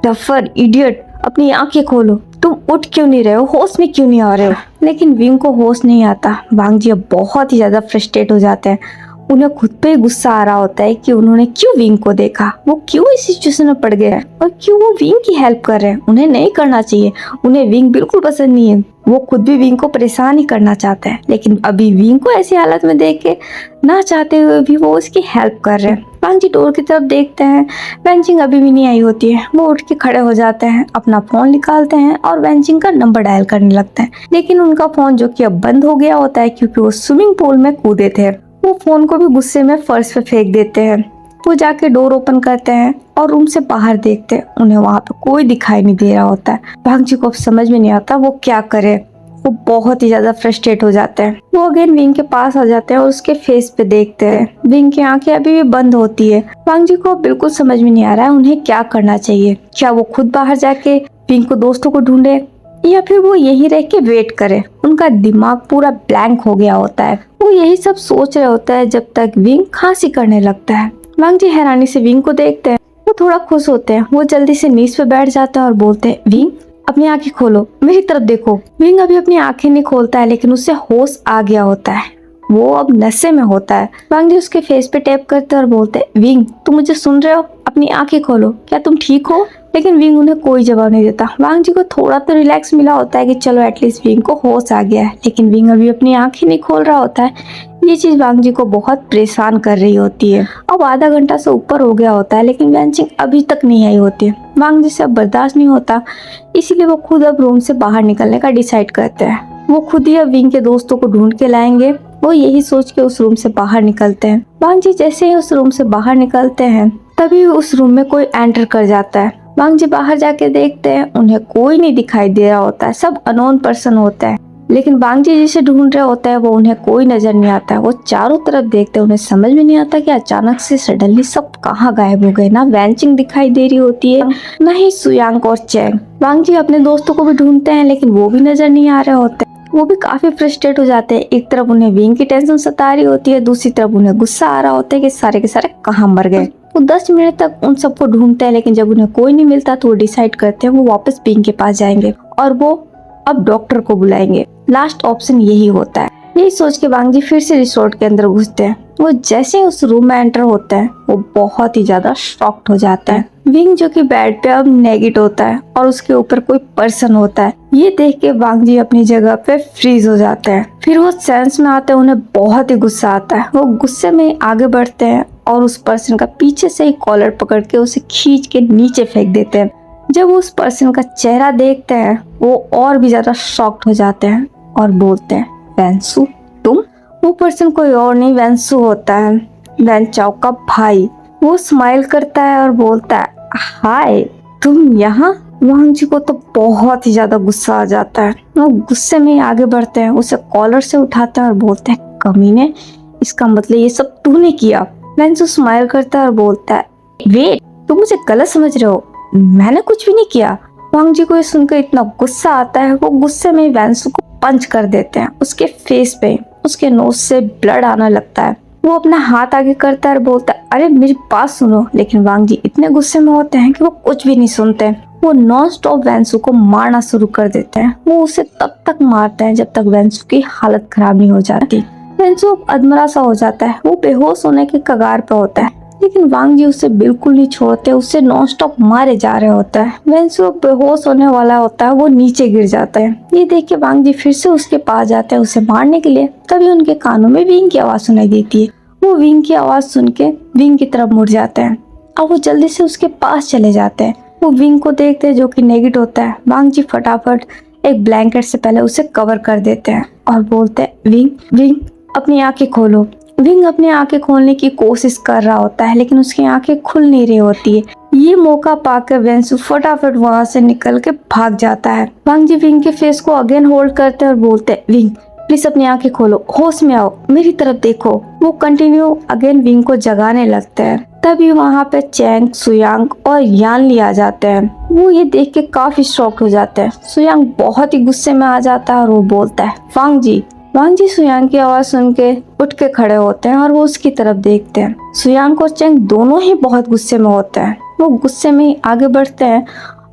डफर इडियट, अपनी आंखें खोलो, तुम उठ क्यों नहीं रहे हो, होश में क्यों नहीं आ रहे हो। लेकिन विंग को होश नहीं आता। वांग जी अब बहुत ही ज्यादा फ्रस्ट्रेट हो जाते हैं। उन्हें खुद पे गुस्सा आ रहा होता है कि उन्होंने क्यों विंग को देखा, वो क्यों इस सिचुएशन में पड़ गए हैं और क्यों वो विंग की हेल्प कर रहे हैं। उन्हें नहीं करना चाहिए, उन्हें विंग बिल्कुल पसंद नहीं है। वो खुद भी विंग को परेशान ही करना चाहते हैं, लेकिन अभी विंग को ऐसी हालत में देख के ना चाहते हुए भी वो उसकी हेल्प कर रहे हैं। वांग जी डोर की तरफ देखते हैं, वेंचिंग अभी भी नहीं आई होती है। वो उठ के खड़े हो जाते हैं, अपना फोन निकालते हैं और वेंचिंग का नंबर डायल करने लगते हैं, लेकिन उनका फोन जो कि अब बंद हो गया होता है क्योंकि वो स्विमिंग पूल में कूदे थे। वो फोन को भी गुस्से में फर्श पे फेंक देते हैं। वो जाके डोर ओपन करते हैं और रूम से बाहर देखते हैं, उन्हें वहाँ पे कोई दिखाई नहीं दे रहा होता है। वांग जी को अब समझ में नहीं आता वो क्या करे। वो बहुत ही ज्यादा फ्रस्ट्रेट हो जाते हैं। वो अगेन विंग के पास आ जाते हैं और उसके फेस पे देखते हैं। विंग की आंखें अभी भी बंद होती है। वांग जी को बिल्कुल समझ में नहीं आ रहा है उन्हें क्या करना चाहिए। क्या वो खुद बाहर जाके विंग को दोस्तों को ढूंढे या फिर वो यहीं रह के वेट करे। उनका दिमाग पूरा ब्लैंक हो गया होता है। वो यही सब सोच रहे होता है जब तक विंग खांसी करने लगता है। वांग जी हैरानी से विंग को देखते हैं। वो थोड़ा खुश होते हैं। वो जल्दी से नीज पे बैठ जाते हैं और बोलते हैं, विंग अपनी आंखें खोलो, मेरी तरफ देखो। विंग अभी अपनी आंखें नहीं खोलता है, लेकिन उससे होश आ गया होता है। वो अब नशे में होता है। वांग जी उसके फेस पे टैप करते हैं और बोलते हैं, विंग तुम मुझे सुन रहे हो, अपनी आंखें खोलो, क्या तुम ठीक हो। लेकिन विंग उन्हें कोई जवाब नहीं देता। वांग जी को थोड़ा तो रिलैक्स मिला होता है कि चलो एटलीस्ट विंग को होश आ गया है, लेकिन विंग अभी अपनी आंखें नहीं खोल रहा होता है। ये चीज वांग जी को बहुत परेशान कर रही होती है। अब आधा घंटा से ऊपर हो गया होता है, लेकिन वेंचिंग अभी तक नहीं आई होती है। वांग जी से अब बर्दाश्त नहीं होता, इसीलिए वो खुद अब रूम से बाहर निकलने का डिसाइड करते हैं। वो खुद ही अब विंग के दोस्तों को ढूंढ के लाएंगे। वो यही सोच के उस रूम से बाहर निकलते हैं। वांग जी जैसे ही उस रूम से बाहर निकलते हैं, तभी उस रूम में कोई एंटर कर जाता है। वांग जी बाहर जाके देखते हैं, उन्हें कोई नहीं दिखाई दे रहा होता है, सब अननोन पर्सन होता है। लेकिन वांग जी जिसे ढूंढ रहे होता है वो उन्हें कोई नजर नहीं आता है। वो चारों तरफ देखते हैं, उन्हें समझ में नहीं आता कि अचानक से सडनली सब कहाँ गायब हो गए। ना वेंचिंग दिखाई दे रही होती है, ना ही सुयांग और चैंग। वांग जी अपने दोस्तों को भी ढूंढते हैं, लेकिन वो भी नजर नहीं आ रहे होते। वो भी काफी फ्रस्ट्रेट हो जाते हैं। एक तरफ उन्हें विंग की टेंशन सता रही होती है, दूसरी तरफ उन्हें गुस्सा आ रहा होता है कि सारे के सारे कहाँ मर गए। वो 10 मिनट तक उन सबको ढूंढते हैं, लेकिन जब उन्हें कोई नहीं मिलता तो वो डिसाइड करते हैं वो वापस विंग के पास जाएंगे और वो अब डॉक्टर को बुलाएंगे। लास्ट ऑप्शन यही होता है। यही सोच के वांग जी फिर से रिसोर्ट के अंदर घुसते हैं। वो जैसे ही उस रूम में एंटर होता है, वो बहुत ही ज्यादा शॉक्ड हो जाता है। विंग जो कि बेड पे अब नेगेट होता है और उसके ऊपर कोई पर्सन होता है। ये देख के वांग जी अपनी जगह पे फ्रीज हो जाते हैं। फिर वो सेंस में आते हैं, उन्हें बहुत ही गुस्सा आता है। वो गुस्से में आगे बढ़ते हैं और उस पर्सन का पीछे से ही कॉलर पकड़ के उसे खींच के नीचे फेंक देते हैं। जब उस पर्सन का चेहरा देखते हैं, वो और भी ज्यादा शॉक्ड हो जाते हैं और बोलते हैं, वेंसु तुम। वो पर्सन कोई और नहीं वेंसु होता है, वेन चाओ का भाई। वो स्माइल करता है और बोलता है, हाय तुम यहाँ। वांग जी को तो बहुत ही ज्यादा गुस्सा आ जाता है। वो गुस्से में ही आगे बढ़ते हैं, उसे कॉलर से उठाते हैं और बोलते हैं, कमीने, इसका मतलब ये सब तूने किया। वेंसू स्माइल करता है और बोलता है, वेट, तुम मुझे गलत समझ रहे हो, मैंने कुछ भी नहीं किया। वांग जी को ये सुनकर इतना गुस्सा आता है, वो गुस्से में वेंसू को पंच कर देते हैं उसके फेस पे। उसके नोज से ब्लड आने लगता है। वो अपना हाथ आगे करता है और बोलता है, अरे मेरी बात सुनो। लेकिन वांग जी इतने गुस्से में होते हैं कि वो कुछ भी नहीं सुनते। वो नॉन स्टॉप वेंसू को मारना शुरू कर देते हैं। वो उसे तब तक मारते हैं जब तक वेंसू की हालत खराब नहीं हो जाती। वेंसू अधमरा सा हो जाता है, वो बेहोश होने के कगार पे होता है, लेकिन वांग जी उसे बिल्कुल नहीं छोड़ते, उसे नॉन स्टॉप मारे जा रहे होता है। वेंसू बेहोश होने वाला होता है, वो नीचे गिर जाता है। ये देख के वांग जी फिर से उसके पास जाते हैं उसे मारने के लिए। तभी उनके कानों में विंग की आवाज सुनाई देती है। वो विंग की आवाज सुन के विंग की तरफ मुड़ जाते हैं और वो जल्दी से उसके पास चले जाते हैं। वो विंग को देखते हैं जो कि नेगेट होता है। वांग जी फटाफट एक ब्लैंकेट से पहले उसे कवर कर देते हैं और बोलते हैं, विंग, विंग अपनी आंखें खोलो। विंग अपनी आंखें खोलने की कोशिश कर रहा होता है, लेकिन उसकी आंखें खुल नहीं रही होती है। ये मौका पाकर वेंसू फटाफट वहां से निकल के भाग जाता है। वांग जी विंग के फेस को अगेन होल्ड करते हैं और बोलते हैं, विंग प्लीज अपनी आंखें खोलो, होश में आओ, मेरी तरफ देखो। वो कंटिन्यू अगेन विंग को जगाने लगते हैं। तभी वहाँ पे चैंग, सुयांग और यान ली आ जाते हैं। वो ये देख के काफी शॉक हो जाते हैं। सुयांग बहुत ही गुस्से में आ जाता है और वो बोलता है, वांग जी। वांग जी सुयांग की आवाज सुन के उठ के खड़े होते हैं और वो उसकी तरफ देखते हैं। सुयांग और चैंग दोनों ही बहुत गुस्से में होते हैं। वो गुस्से में ही आगे बढ़ते हैं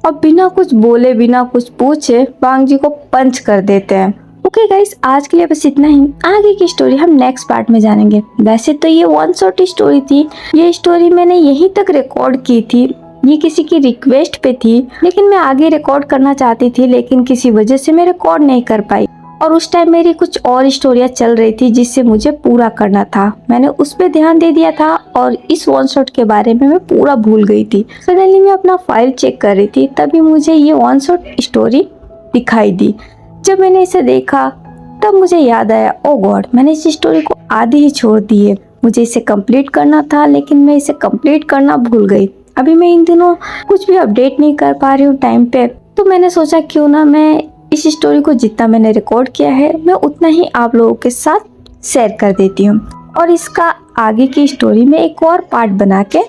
और बिना कुछ बोले, बिना कुछ पूछे वांग जी को पंच कर देते हैं। ओके गाइस, आज के लिए बस इतना ही। आगे की स्टोरी हम नेक्स्ट पार्ट में जानेंगे। वैसे तो ये वन शॉट स्टोरी थी। ये स्टोरी मैंने यहीं तक रिकॉर्ड की थी, ये किसी की रिक्वेस्ट पे थी, लेकिन मैं आगे रिकॉर्ड करना चाहती थी, लेकिन किसी वजह से मैं रिकॉर्ड नहीं कर पाई। और उस टाइम मेरी कुछ और स्टोरियाँ चल रही थी जिससे मुझे पूरा करना था। मैंने उस पर ध्यान दे दिया था और इस वन शॉट के बारे में मैं पूरा भूल गई थी। सडनली मैं अपना फाइल चेक कर रही थी, तभी मुझे ये वन शॉट स्टोरी दिखाई दी। जब मैंने इसे देखा तब मुझे याद आया, ओ गॉड, मैंने इस स्टोरी को आधी ही छोड़ दी है। मुझे इसे कंप्लीट करना था, लेकिन मैं इसे कंप्लीट करना भूल गई। अभी मैं इन दिनों कुछ भी अपडेट नहीं कर पा रही हूँ टाइम पे, तो मैंने सोचा क्यों ना मैं इस स्टोरी को जितना मैंने रिकॉर्ड किया है मैं उतना ही आप लोगों के साथ शेयर कर देती हूँ। और इसका आगे की स्टोरी में एक और पार्ट बना के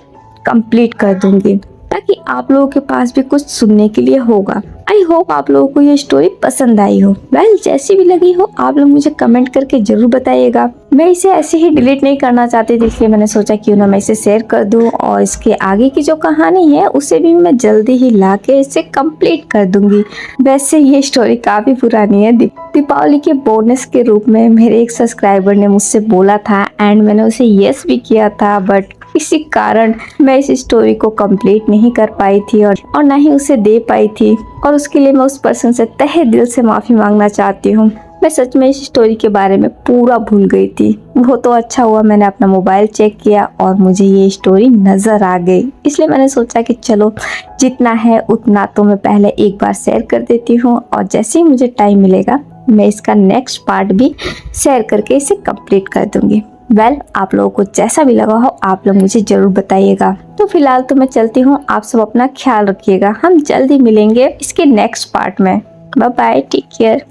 कंप्लीट कर दूंगी, ताकि आप लोगों के पास भी कुछ सुनने के लिए होगा। आई होप आप लोगों को ये स्टोरी पसंद आई हो। वेल, जैसी भी लगी हो आप लोग मुझे कमेंट करके जरूर बताइएगा। मैं इसे ऐसे ही डिलीट नहीं करना चाहती थी, इसलिए मैंने सोचा क्यों ना मैं इसे शेयर कर दूं, और इसके आगे की जो कहानी है उसे भी मैं जल्दी ही ला के इसे कंप्लीट कर दूंगी। वैसे ये स्टोरी काफी पुरानी है। दीपावली के बोनस के रूप में मेरे एक सब्सक्राइबर ने मुझसे बोला था एंड मैंने उसे यस भी किया था, बट इसी कारण मैं इस स्टोरी को कंप्लीट नहीं कर पाई थी और ना ही उसे दे पाई थी, और उसके लिए मैं उस पर्सन से तहे दिल से माफ़ी मांगना चाहती हूँ। मैं सच में इस स्टोरी के बारे में पूरा भूल गई थी। वो तो अच्छा हुआ मैंने अपना मोबाइल चेक किया और मुझे ये स्टोरी नज़र आ गई, इसलिए मैंने सोचा कि चलो जितना है उतना तो मैं पहले एक बार शेयर कर देती हूँ, और जैसे ही मुझे टाइम मिलेगा मैं इसका नेक्स्ट पार्ट भी शेयर करके इसे कंप्लीट कर दूँगी। वेल, आप लोगों को जैसा भी लगा हो आप लोग मुझे जरूर बताइएगा। तो फिलहाल तो मैं चलती हूँ, आप सब अपना ख्याल रखिएगा। हम जल्दी मिलेंगे इसके नेक्स्ट पार्ट में। Bye bye, take care.